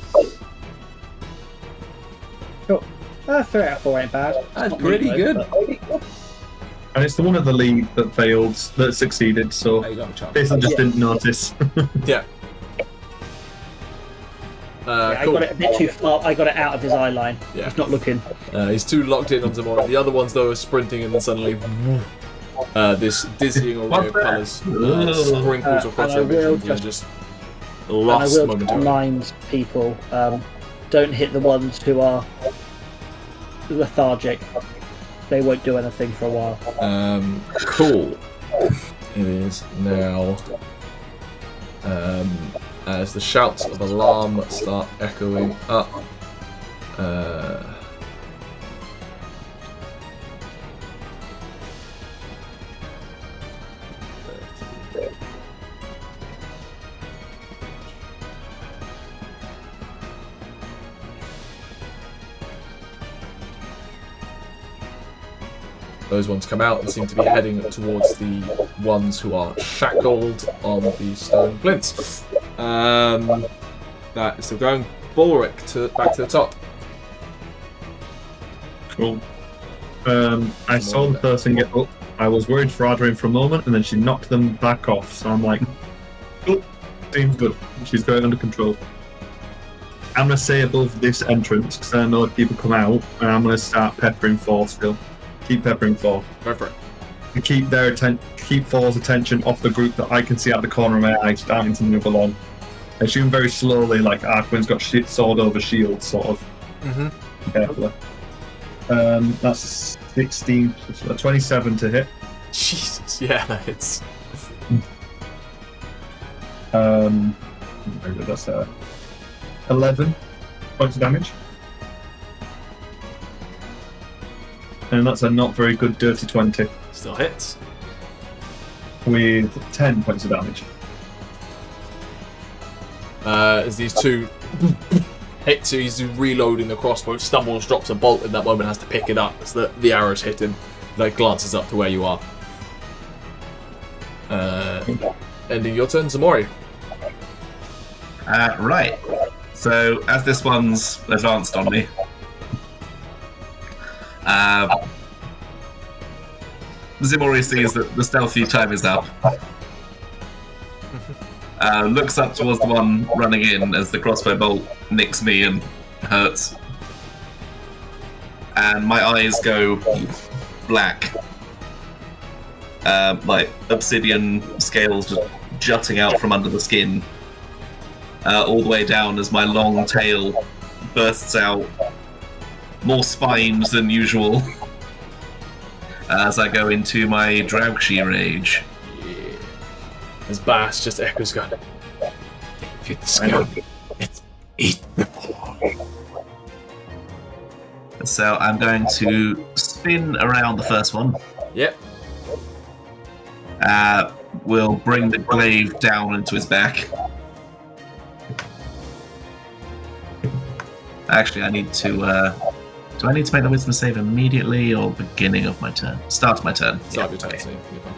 Cool. 3 out of 4 ain't bad. That's Not pretty really good. And it's the one at the lead that failed, that succeeded, so There you go, Chuck. basically just didn't notice. Yeah. I Cool. got it a bit too far. I got it out of his eye line. Yeah. He's not looking. He's too locked in on Ximori. The other ones, though, are sprinting and then suddenly this dizzying array of colours sprinkles across and I your will vision. You're just- just And I lost will momentarily. remind people, don't hit the ones who are lethargic. They won't do anything for a while. Cool. It is now as the shouts of alarm start echoing up. Those ones come out and seem to be heading towards the ones who are shackled on the stone plinths. That is still going. Balrick back to the top. Cool. I saw the person get up. I was worried for Aderyn for a moment, and then she knocked them back off. So I'm like, oh, seems good. She's going under control. I'm going to say above this entrance, because I know if people come out, and I'm going to start peppering 4 still. Keep peppering 4. Go for it. And keep 4's attention off the group that I can see out the corner of my eye, starting to move along. I assume very slowly, like Arquen's got sword over shield, sort of. Mm-hmm. Carefully. That's 16, 27 to hit. Jesus, yeah, that hits. That's 11 points of damage. And that's a not very good dirty 20. Still hits. With 10 points of damage. As these two hits, he's reloading the crossbow, stumbles, drops a bolt in that moment, has to pick it up as the arrows hit him. Like, glances up to where you are. Ending your turn, Ximori. Right. So, as this one's advanced on me, Ximori sees that the stealthy time is up. Looks up towards the one running in as the crossbow bolt nicks me and hurts. And my eyes go black. Like obsidian scales just jutting out from under the skin. All the way down as my long tail bursts out, more spines than usual, as I go into my Draugshi rage. As Bass just echoes, going, "Get the scum. It's eat the pork." So I'm going to spin around the first one. Yep. We'll bring the glaive down into his back. Actually, I need to. Do I need to make the wisdom save immediately or beginning of my turn? Start of my turn. Start of your turn, so you're fine.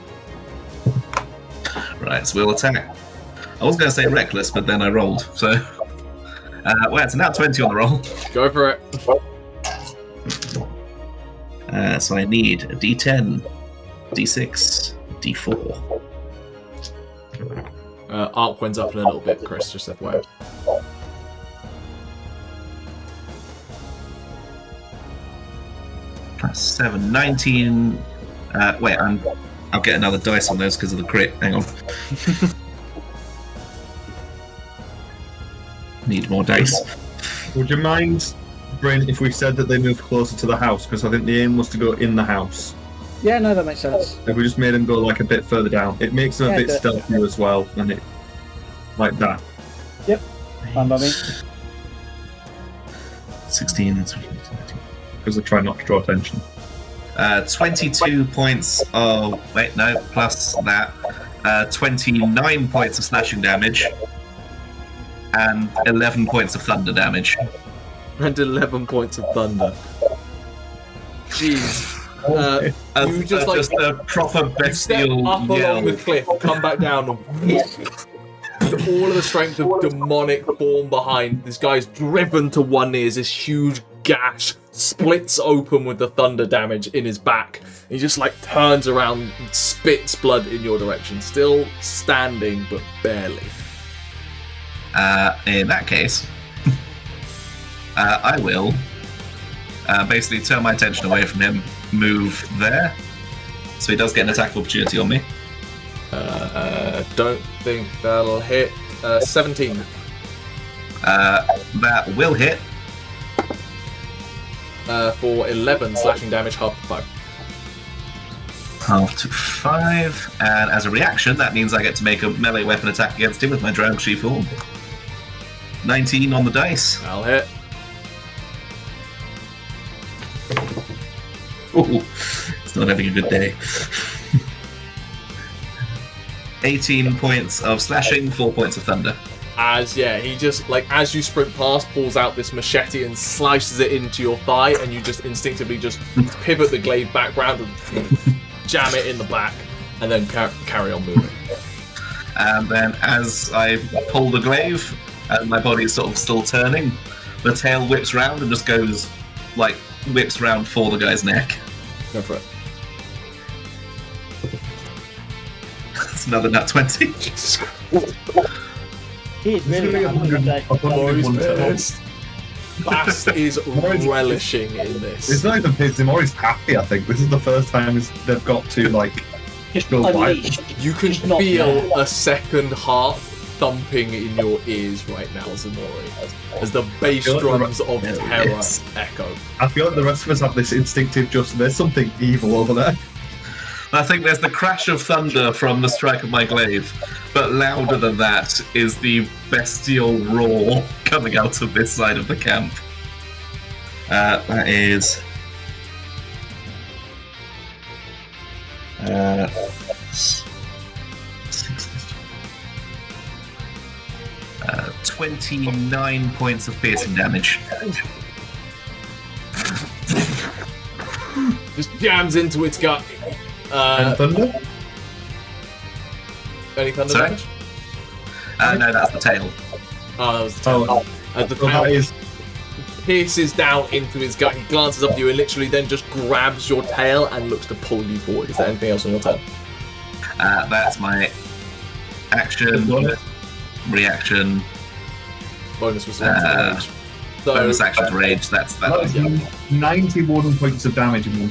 Right, so we'll attack. I was going to say reckless, but then I rolled. So, well, it's a nat 20 on the roll. Go for it. So I need a D10, D6, D4. Arquen's up in a little bit, Chris, just FYI. Plus 7, 19. Wait, I'll get another dice on those because of the crit. Hang on. Need more dice. Would you mind, Bryn, if we said that they moved closer to the house? Because I think the aim was to go in the house. Yeah, no, that makes sense. If we just made them go like a bit further down, it makes them a bit definitely. stealthier as well, and it like that. Yep, fine by me. 16. Because I try not to draw attention. 22 points of... Wait, no, plus that. 29 points of slashing damage. And 11 points of thunder damage. And 11 points of thunder. Jeez. You just just a proper you step bestial up along yell. the cliff, come back down, and with all of the strength of demonic form behind, this guy's driven to one knee as this huge gash splits open with the thunder damage in his back. He just like turns around and spits blood in your direction, still standing but barely. In that case, I will basically turn my attention away from him, move there, so he does get an attack of opportunity on me. Don't think that'll hit. 17. That will hit. For 11 slashing damage, half to 5. Half to 5, and as a reaction, that means I get to make a melee weapon attack against him with my Draugshi form. 19 on the dice. That'll hit. Ooh, it's not having a good day. 18 points of slashing, 4 points of thunder. he just, like, as you sprint past, pulls out this machete and slices it into your thigh, and you just instinctively just pivot the glaive back round and jam it in the back, and then carry on moving. And then as I pull the glaive, and my body is sort of still turning, the tail whips round and just goes, like, whips round for the guy's neck. Go for it. That's another nat 20. Jesus Christ. He'd really Ximori's pissed. Bast is relishing in this. It's not even pissed. Ximori's happy. I think this is the first time they've got to like just go unleashed. You can Just not feel there. a second heart thumping in your ears right now, Ximori, as the bass drums of terror Yes. echo. I feel like the rest of us have this instinctive there's something evil over there. I think there's the crash of thunder from the strike of my glaive, but louder than that is the bestial roar coming out of this side of the camp. That is... 29 points of piercing damage. Just jams into its gut. And thunder? Any thunder Sorry? damage? No, that's the tail. Oh, that was the tail. Oh, The so tail that is pierces down into his gut. He glances up at you and literally then just grabs your tail and looks to pull you forward. Is there anything else on your turn? That's my action, reaction, Bonus response to rage. So, bonus action to rage. That's that is that. 91 points of damage in one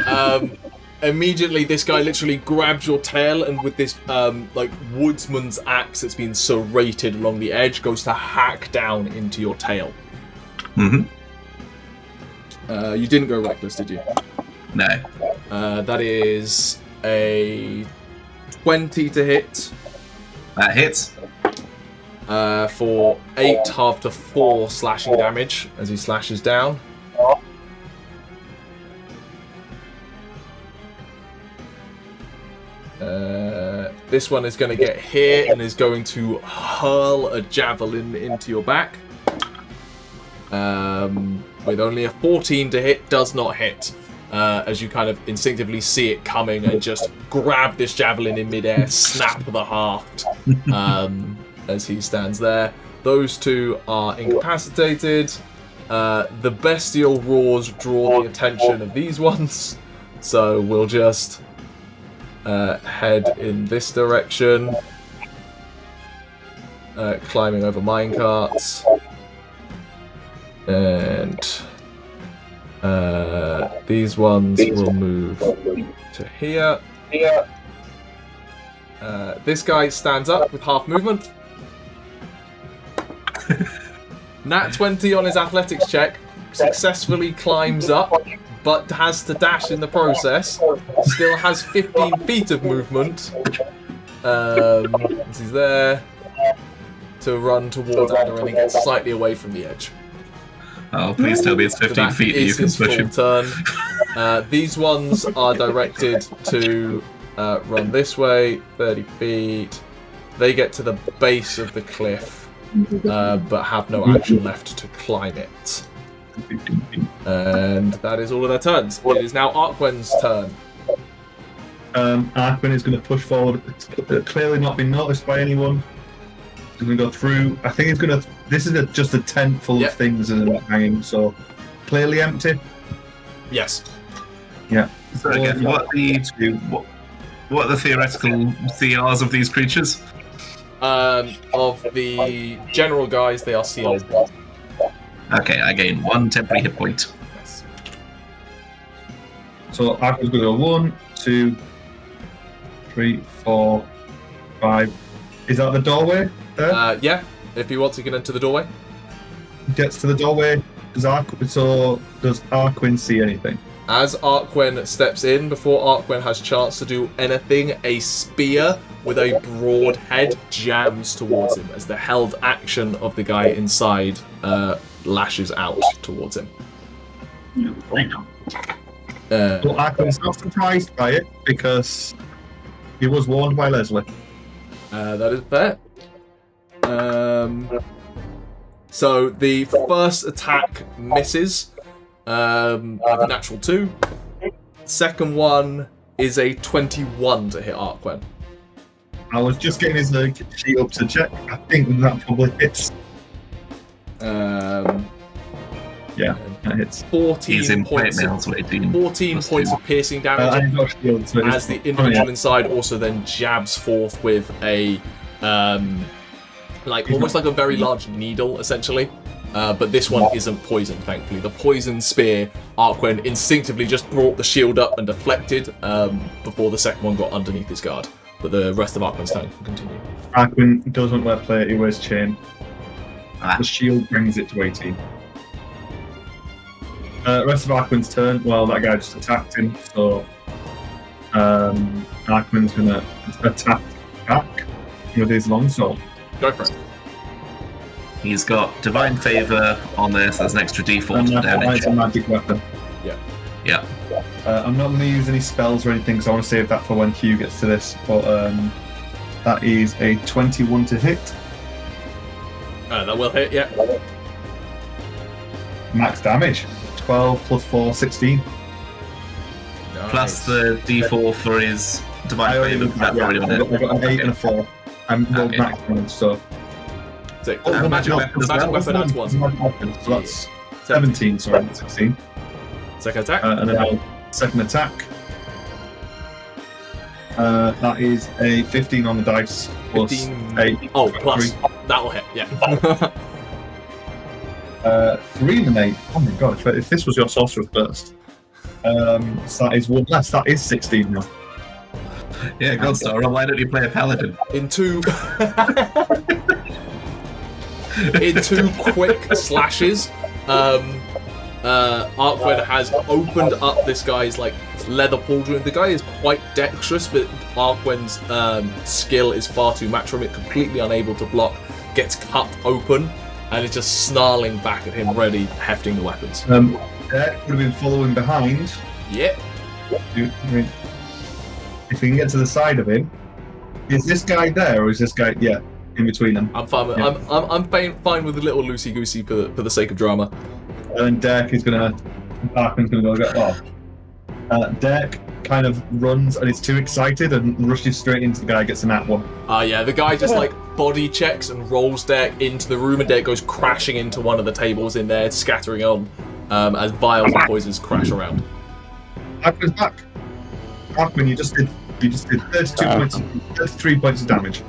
turn. Immediately, this guy literally grabs your tail and with this like woodsman's axe that's been serrated along the edge, goes to hack down into your tail. Mm-hmm. You didn't go reckless, did you? No. That is a 20 to hit. That hits. For 8 half to 4 slashing damage as he slashes down. This one is going to get here and is going to hurl a javelin into your back. With only a 14 to hit, does not hit. As you kind of instinctively see it coming and just grab this javelin in midair, snap the haft as he stands there. Those two are incapacitated. The bestial roars draw the attention of these ones, so we'll just head in this direction, climbing over minecarts, and these ones will move to here. This guy stands up with half movement. Nat 20 on his athletics check, successfully climbs up, but has to dash in the process. Still has 15 feet of movement. He's there to run towards Aderyn and get slightly away from the edge. Oh, please tell me it's 15 feet that you can push him. Turn. These ones are directed to run this way, 30 feet. They get to the base of the cliff, but have no action left to climb it. And that is all of their turns. It is now Arquen's turn. Arquen is going to push forward. It's clearly not been noticed by anyone. He's going to go through. I think he's going to. This is just a tent full of things and hanging, so clearly empty. Yes. Yeah. So again, what are the theoretical CRs of these creatures? Of the general guys, they are sealed. Okay, I gain 1 temporary hit point. Yes. So Arquen's going to go 1, 2, 3, 4, 5. Is that the doorway there? Yeah. If he wants, he can enter the doorway. Gets to the doorway. Does Arquen see anything? As Arquen steps in, before Arquen has chance to do anything, a spear with a broad head jams towards him as the held action of the guy inside lashes out towards him. So Arquen's not surprised by it because he was warned by Lesley. That is fair. So the first attack misses. A natural 2. Second one is a 21 to hit Arquen. I was just getting his sheet up to check. I think that probably hits. Yeah, that hits. 14 points. 14 points of piercing damage. As the individual inside also then jabs forth with a almost like a very large needle, essentially. But this one isn't poisoned, thankfully. The poison spear, Arquen instinctively just brought the shield up and deflected before the second one got underneath his guard. But the rest of Arquen's turn can continue. Arquen doesn't wear plate, he wears chain. The shield brings it to 18. Rest of Arquen's turn, well, that guy just attacked him, so Arquen's going to attack back with his longsword. Go for it. He's got Divine Favor on there, so there's an extra D4 for damage. It's a magic weapon. Yeah. I'm not going to use any spells or anything, so I want to save that for when Hugh gets to this, but that is a 21 to hit. That will hit, yeah. Max damage. 12 plus 4, 16. Nice. Plus the D4 for his Divine Favor. That's already on it. I got an 8 and a 4. I'm rolled max damage, so... The magic weapon adds 1. So that's 17, sorry, 16. Second attack. And then second attack. That is a 15 on the dice. Plus 15. 8. Oh, plus. That will hit, yeah. 3 and an 8. Oh my god, if this was your Sorcerer first. So that is 1 less. That is 16 now. Yeah, Godstar, why don't you play a Paladin? In 2 quick slashes, Arquen has opened up this guy's leather pauldron. The guy is quite dexterous, but Arquen's skill is far too much for him. Completely unable to block, gets cut open, and is just snarling back at him, ready, hefting the weapons. Derek would have been following behind. Yep. If we can get to the side of him, is this guy there, or is this guy? Yeah, in between them. I'm fine. I'm fine with a little loosey goosey for the sake of drama. And Derek is Arquen's gonna go. Derek kind of runs and is too excited and rushes straight into the guy, gets a nat 1. Yeah, the guy just body checks and rolls Derek into the room, and Derek goes crashing into one of the tables in there, scattering on as vials and poisons crash around. Arquen's back. Arquen, you just did 33 points of damage.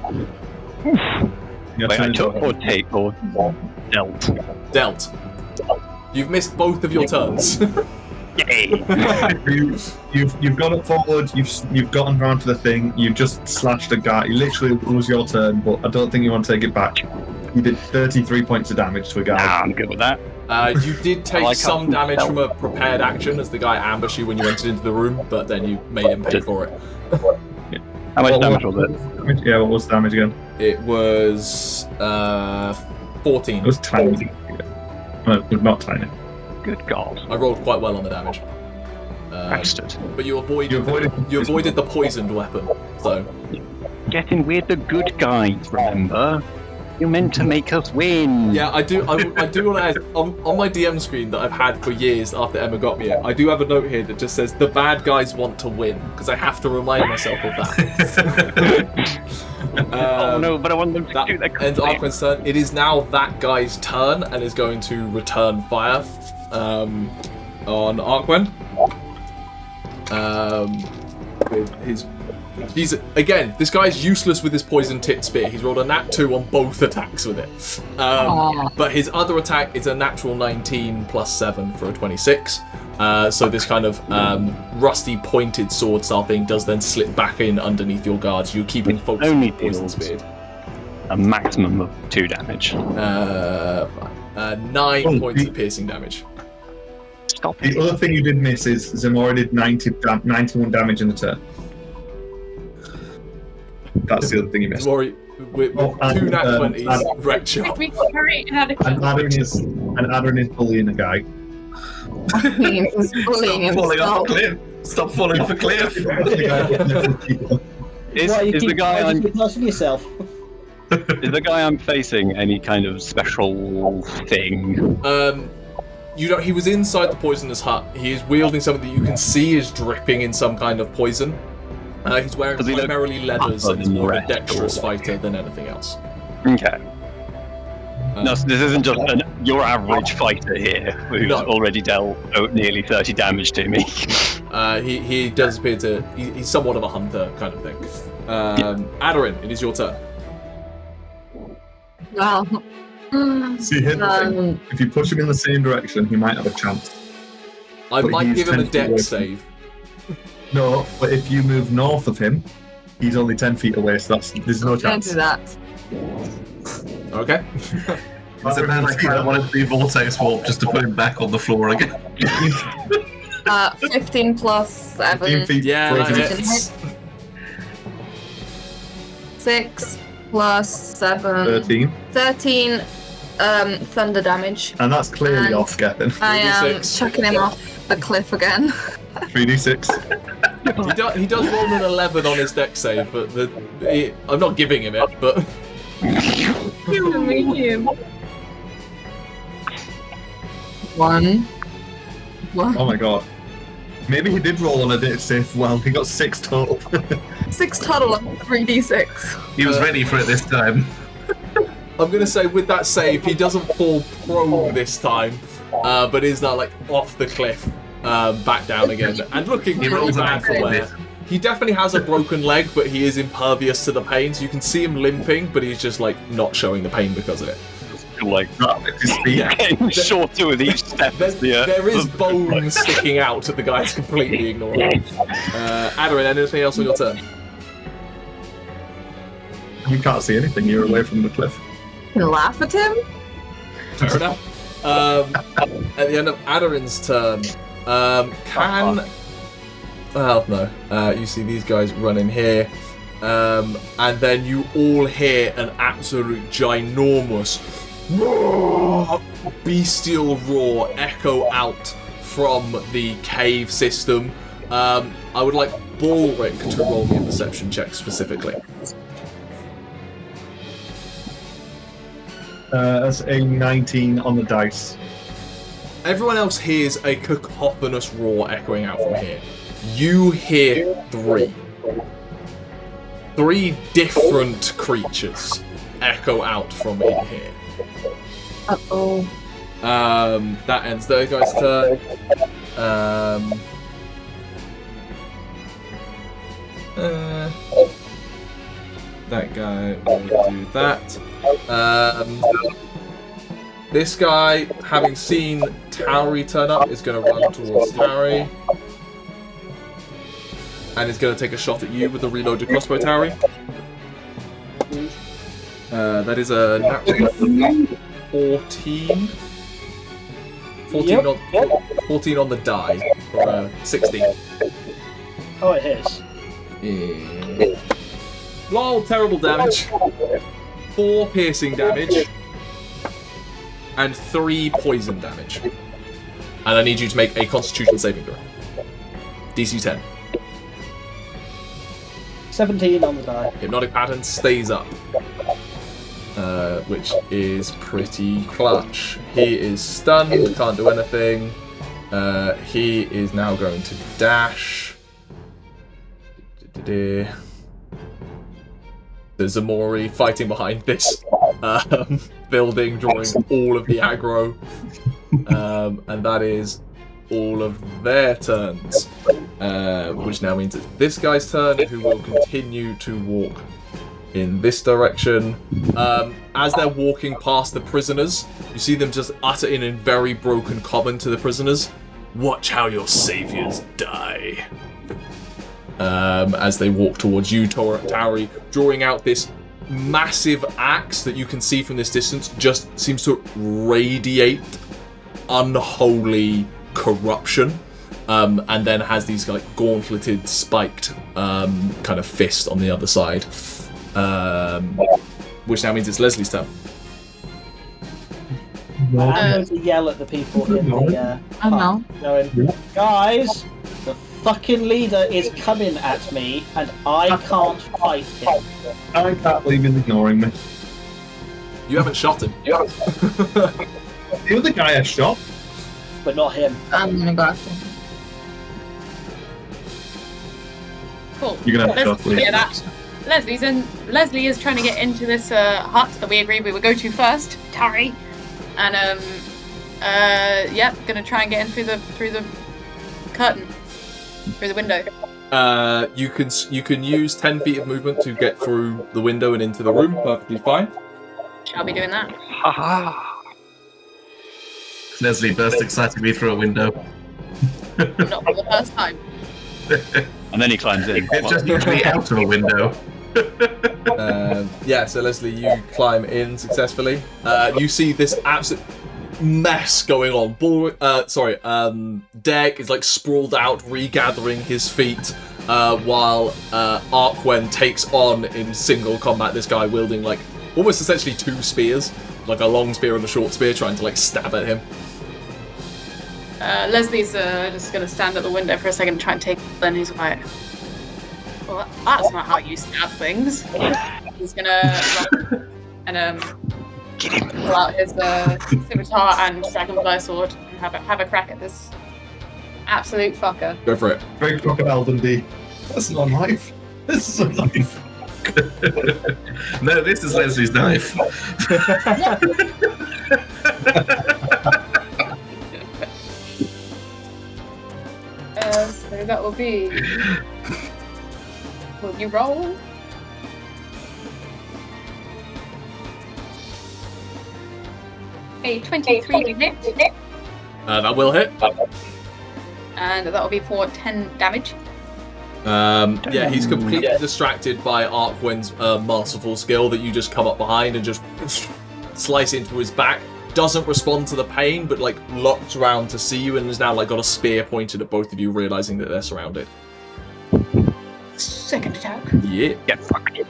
Wait, I took or take or dealt? Dealt. You've missed both of your turns. Yay! You've gone up forward. You've gotten round to the thing. You've just slashed a guy. It literally was your turn, but I don't think you want to take it back. You did 33 points of damage to a guy. Nah, I'm good with that. You did take some damage from a prepared action as the guy ambushed you when you entered into the room, but then you made him pay for it. How much damage was it? Yeah, what was the damage again? It was 14. It was tiny. No, not tiny. Good God. I rolled quite well on the damage. Bastard. But you avoided the poisoned weapon, so... Getting with the good guys, remember? You're meant to make us win. Yeah, I do want to add, on my DM screen that I've had for years after Emma got me it, I do have a note here that just says, the bad guys want to win, because I have to remind myself of that. Oh no, but I want them to do that. Ends Arquen's turn. It is now that guy's turn, and is going to return fire on Arquen. With his... Again, this guy's useless with his poison tipped spear. He's rolled a nat 2 on both attacks with it. But his other attack is a natural 19 plus 7 for a 26. So this kind of rusty pointed sword style thing does then slip back in underneath your guards. You're keeping focused on the poison spear. A maximum of 2 damage. 9 points of piercing damage. Stop it. The other thing you did miss is Ximori did 91 damage in the turn. That's the other thing you missed. Ximori, with 2 nat 20s, wrecked shot. And Aderyn is bullying a guy. He's bullying Falling off himself. a cliff. Stop falling off a cliff. Is the guy on... Passing yourself. Is the guy I'm facing any kind of special thing? You know, he was inside the poisoner's hut. He is wielding something that you can see is dripping in some kind of poison. He's wearing Does he look primarily leathers and he's than the more of a rest, dexterous or- fighter than anything else. Okay. No, so this isn't just your average fighter here who's No. already dealt nearly 30 damage to me. He does appear to... He's somewhat of a hunter kind of thing. Aderyn, it is your turn. Well, See, here's the thing. If you push him in the same direction, he might have a chance. I But might he's give him a 10 feet away dex from- save. No, but if you move north of him, he's only 10 feet away, so there's no can't chance. do that. Okay. It's a man like I wanted to be vortex warp just to put him back on the floor again. 15 plus 7. 15 feet Yeah, that frozen. hits. 6 plus 7. 13. 13 thunder damage. And that's clearly And off, Gethin. I am 3d6. chucking him off the cliff again. 3d6. He does roll an 11 on his dex save, but I'm not giving him it, but... One. Oh my god. Maybe he did roll on a dex save well. He got 6 total. 6 total of 3d6. He was ready for it this time. I'm gonna say with that save, he doesn't fall prone this time, but is now like off the cliff, back down again, and looking He pretty rolls bad out for for wear. it. He definitely has a broken leg, but he is impervious to the pain, so you can see him limping, but he's just like not showing the pain because of it. Like, His feet. getting shorter with each step. There is bone sticking out that the guy's completely ignoring. Aderyn, anything else on your turn? You can't see anything. You're away from the cliff. You can laugh at him? Fair enough. At the end of Aderyn's turn, well, no. You see these guys running here, and then you all hear an absolute ginormous bestial roar echo out from the cave system. I would like Balrick to roll me a perception check specifically. That's a 19 on the dice. Everyone else hears a cacophonous roar echoing out from here. You hear 3. 3 different creatures echo out from in here. Uh-oh. That ends their guy's turn. That guy will do that. This guy, having seen Tauri turn up, is going to run towards Tauri. And is going to take a shot at you with the reloaded crossbow, Tauri. That is a natural 14. 14 on the die for a 16. Oh, it is. Yeah. Lol, terrible damage. 4 piercing damage. And 3 poison damage. And I need you to make a Constitution saving throw. DC 10. 17 on the die. Hypnotic pattern stays up. Which is pretty clutch. He is stunned, can't do anything. He is now going to dash. The Ximori fighting behind this building, drawing all of the aggro. And that is all of their turns. Which now means it's this guy's turn, who will continue to walk in this direction. As they're walking past the prisoners, you see them just utter in very broken common to the prisoners, "Watch how your saviors die." As they walk towards you, Tauri, drawing out this massive axe that you can see from this distance, just seems to radiate unholy corruption, and then has these like gauntleted, spiked kind of fist on the other side, which now means it's Leslie's turn. I'm going to yell at the people in the I know. going, guys, the fucking leader is coming at me and I can't fight him. I can't believe he's ignoring me. You haven't shot him. The other guy I shot. But not him. I'm gonna go after him. Cool. You're gonna have to Yeah, that. Lesley is trying to get into this hut that we agreed we would go to first, Tauri, and gonna try and get in through the curtain, through the window. You can use 10 feet of movement to get through the window and into the room. Perfectly fine. Shall be doing that. Haha. Lesley burst excitedly through a window. Not for the first time. And then he climbs in. It's just usually out of a window. So Lesley, you climb in successfully. You see this absolute mess going on. Derek is like sprawled out, regathering his feet, while Arquen takes on in single combat this guy wielding like almost essentially 2 spears, like a long spear and a short spear, trying to like stab at him. Leslie's just gonna stand at the window for a second and try and take. Then he's like, "Well, that's not how you stab things." He's gonna run and pull out his scimitar and dragonfly sword and have a crack at this absolute fucker. Go for it. Very Crocodile Dundee. That's not a knife. This is a knife. No, this is Leslie's knife. So that will be. Will you roll? A 23 hit. That will hit. And that will be for 10 damage. He's completely distracted by Arquen's masterful skill that you just come up behind and just slice into his back. Doesn't respond to the pain, but like looks around to see you and has now like got a spear pointed at both of you, realizing that they're surrounded. Second attack. Yeah. Get fucked.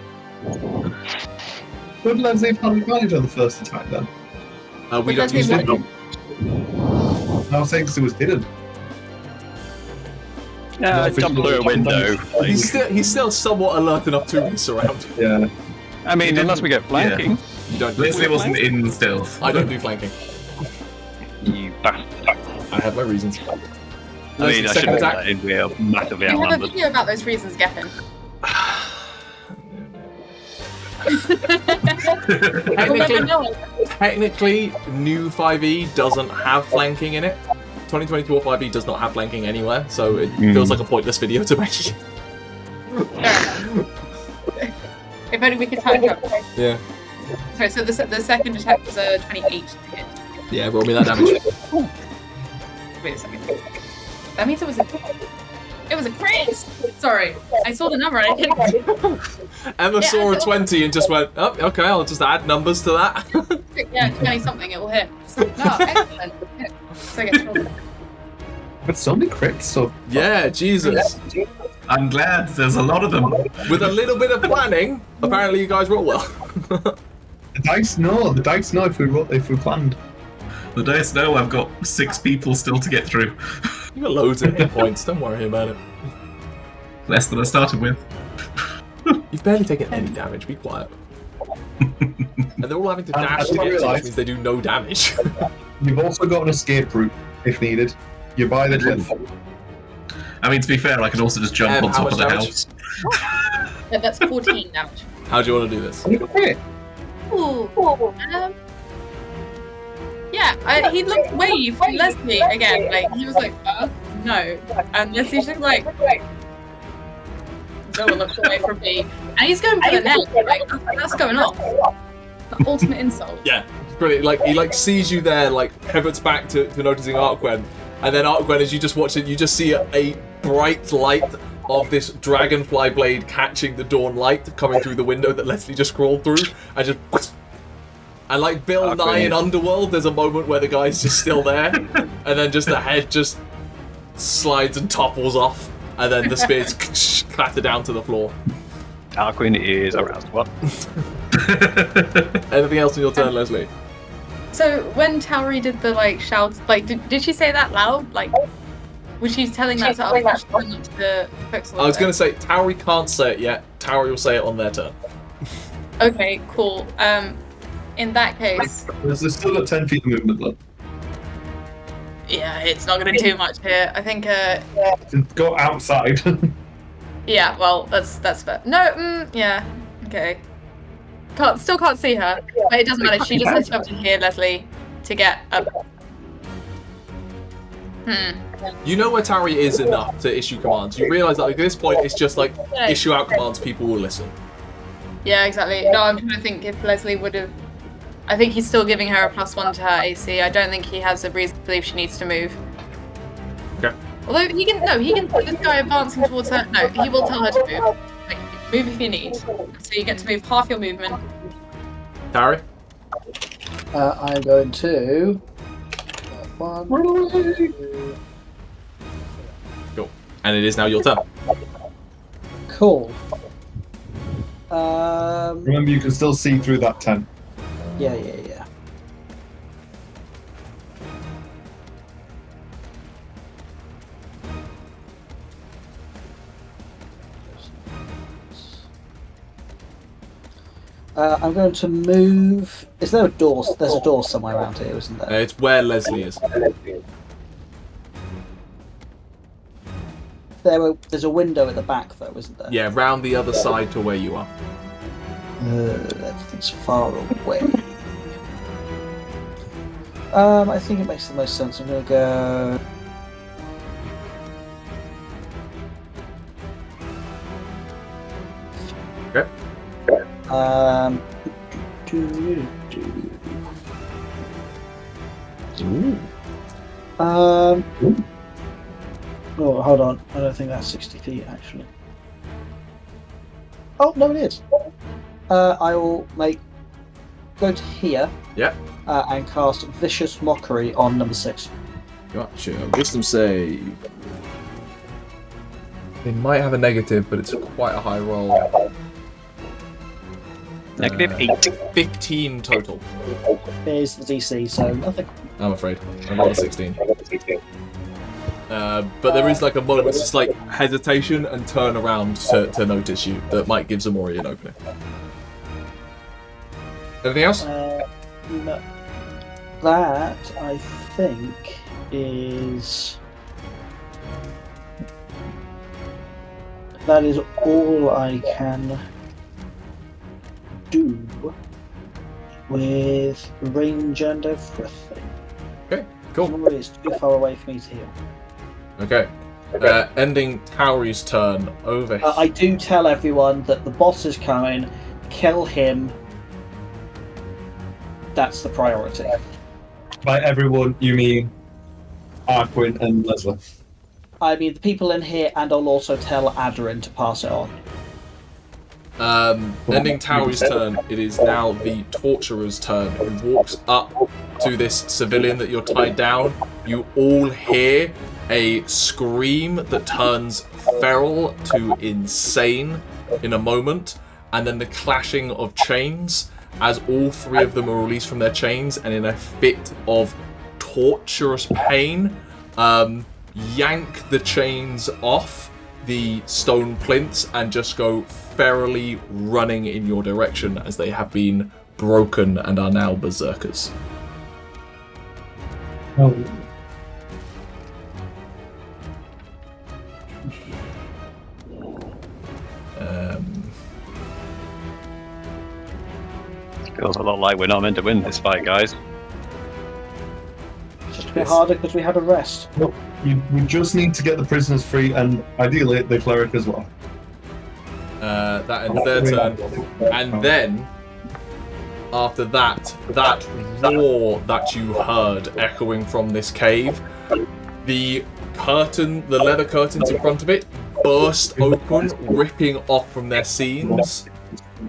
Would Lesley have had advantage on the first attack then? We don't use Lesley it. I was saying because it was hidden. Yeah, jump through a window. He's still somewhat alert enough to be surrounded. Yeah. I mean, unless we get flanking. You don't do Lesley flanking. wasn't in stealth. I don't do flanking. You bastard. I have my reasons. I mean, I Second shouldn't attack. say we are massively We have a outnumbered. video about those reasons, Geffen. Technically, new 5e doesn't have flanking in it. 2022 5e does not have flanking anywhere, so it feels like a pointless video to make. If only we could time travel. Yeah. Sorry, so the second attack was a 28 to hit. Yeah, roll me that damage. Wait a second. That means it was a crit! Sorry, I saw the number and I didn't. Emma saw a 20 and just went, oh, okay, I'll just add numbers to that. Yeah, 20 something, it will hit. No, excellent. So I get 12. But so many crits, so Yeah, Jesus. I'm glad there's a lot of them. With a little bit of planning, apparently you guys roll well. the dice know if we planned. The dice know I've got 6 people still to get through. You got loads of hit points, don't worry about it. Less than I started with. You've barely taken any damage, be quiet. And they're all having to I dash to didn't get to, which realise. means they do no damage. You've also got an escape route if needed. You're by the cliff. I mean, to be fair, I can also just jump on How top of the much damage? house. Yeah, that's 14 damage. How do you want to do this? Okay. Ooh. Yeah, he looked waved to Lesley again. Like, he was like, no. And Lesley's just like, no one looks away from me. And he's going for the neck. Like, that's going off. The ultimate insult. Yeah, it's brilliant. Like, he like sees you there, like pivots back to noticing Arquen. And then Arquen, as you just watch it, you just see a bright light of this dragonfly blade catching the dawn light coming through the window that Lesley just crawled through, and just. And like Bill Nye in Underworld, there's a moment where the guy's just still there, and then just the head just slides and topples off, and then the spears clatter down to the floor. Arquen is aroused. What? Anything else on your turn, Lesley? So when Tauri did the like shouts, like did she say that loud? Like, was she telling that to other people, not to the folks? I was going to say, Tauri can't say it yet. Tauri will say it on their turn. Okay, cool. in that case, There's still got 10 feet of movement left. yeah, it's not going to do too much here. I think, Go outside. yeah, well, that's fair. No, yeah, okay. Still can't see her, but it doesn't matter. She just has to be able to hear Lesley to get up. You know where Tauri is enough to issue commands. You realise that at this point it's just like issue out commands, people will listen. Yeah, exactly. No, I'm trying to think if Lesley would have. I think he's still giving her a +1 to her AC. I don't think he has a reason to believe she needs to move. Okay. Although he can see this guy advancing towards her. No, he will tell her to move. Like, move if you need. So you get to move half your movement. Tauri? I'm going to. 1, 2. Cool. And it is now your turn. Cool. Remember, you can still see through that tent. Yeah. I'm going to move. Is there a door? There's a door somewhere around here, isn't there? It's where Lesley is. There's a window at the back, though, isn't there? Yeah, round the other side to where you are. Everything's far away. I think it makes the most sense. I'm going to go. Okay. Oh, hold on. I don't think that's 60 feet, actually. Oh, no, it is. I will go to here. Yeah. And cast Vicious Mockery on number 6. Gotcha. Wisdom save. They might have a negative, but it's quite a high roll. -8. 15 total. Here's the DC, so nothing. I'm afraid. I rolled a 16. But there is like a moment, it's just like hesitation and turn around to notice you that might give Ximori an opening. Anything else? No. That, I think, is... That is all I can do with range and everything. Okay, cool. Ximori is too far away for me to heal. Okay. Ending Tauri's turn over here. I do tell everyone that the boss is coming, kill him. That's the priority. By everyone, you mean Arquen and Lesley? I mean the people in here, and I'll also tell Aderyn to pass it on. Ending Tauri's turn, it is now the Torturer's turn, who walks up to this civilian that you're tied down. You all hear a scream that turns feral to insane in a moment, and then the clashing of chains as all three of them are released from their chains and in a fit of torturous pain, yank the chains off the stone plinths and just go ferally running in your direction as they have been broken and are now berserkers. Oh. Feels a lot like we're not meant to win this fight, guys. It's just a bit harder because we had a rest. Nope. We just need to get the prisoners free, and ideally the cleric as well. That ends their turn. And then, after that roar that you heard echoing from this cave, the leather curtains in front of it burst open, ripping off from their seams.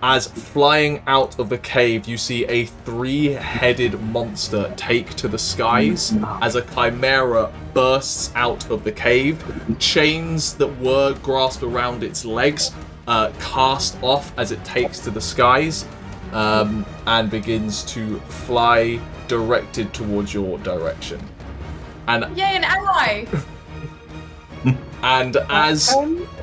As flying out of the cave, you see a 3-headed monster take to the skies as a chimera bursts out of the cave. Chains that were grasped around its legs cast off as it takes to the skies and begins to fly directed towards your direction. And Yay, an ally! And as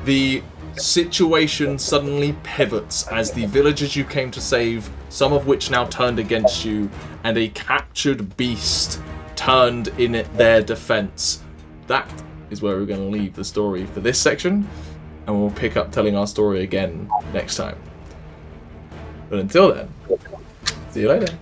the situation suddenly pivots, as the villagers you came to save some of which now turned against you, and a captured beast turned in their defense. That is where we're going to leave the story for this section, and we'll pick up telling our story again next time. But until then, see you later.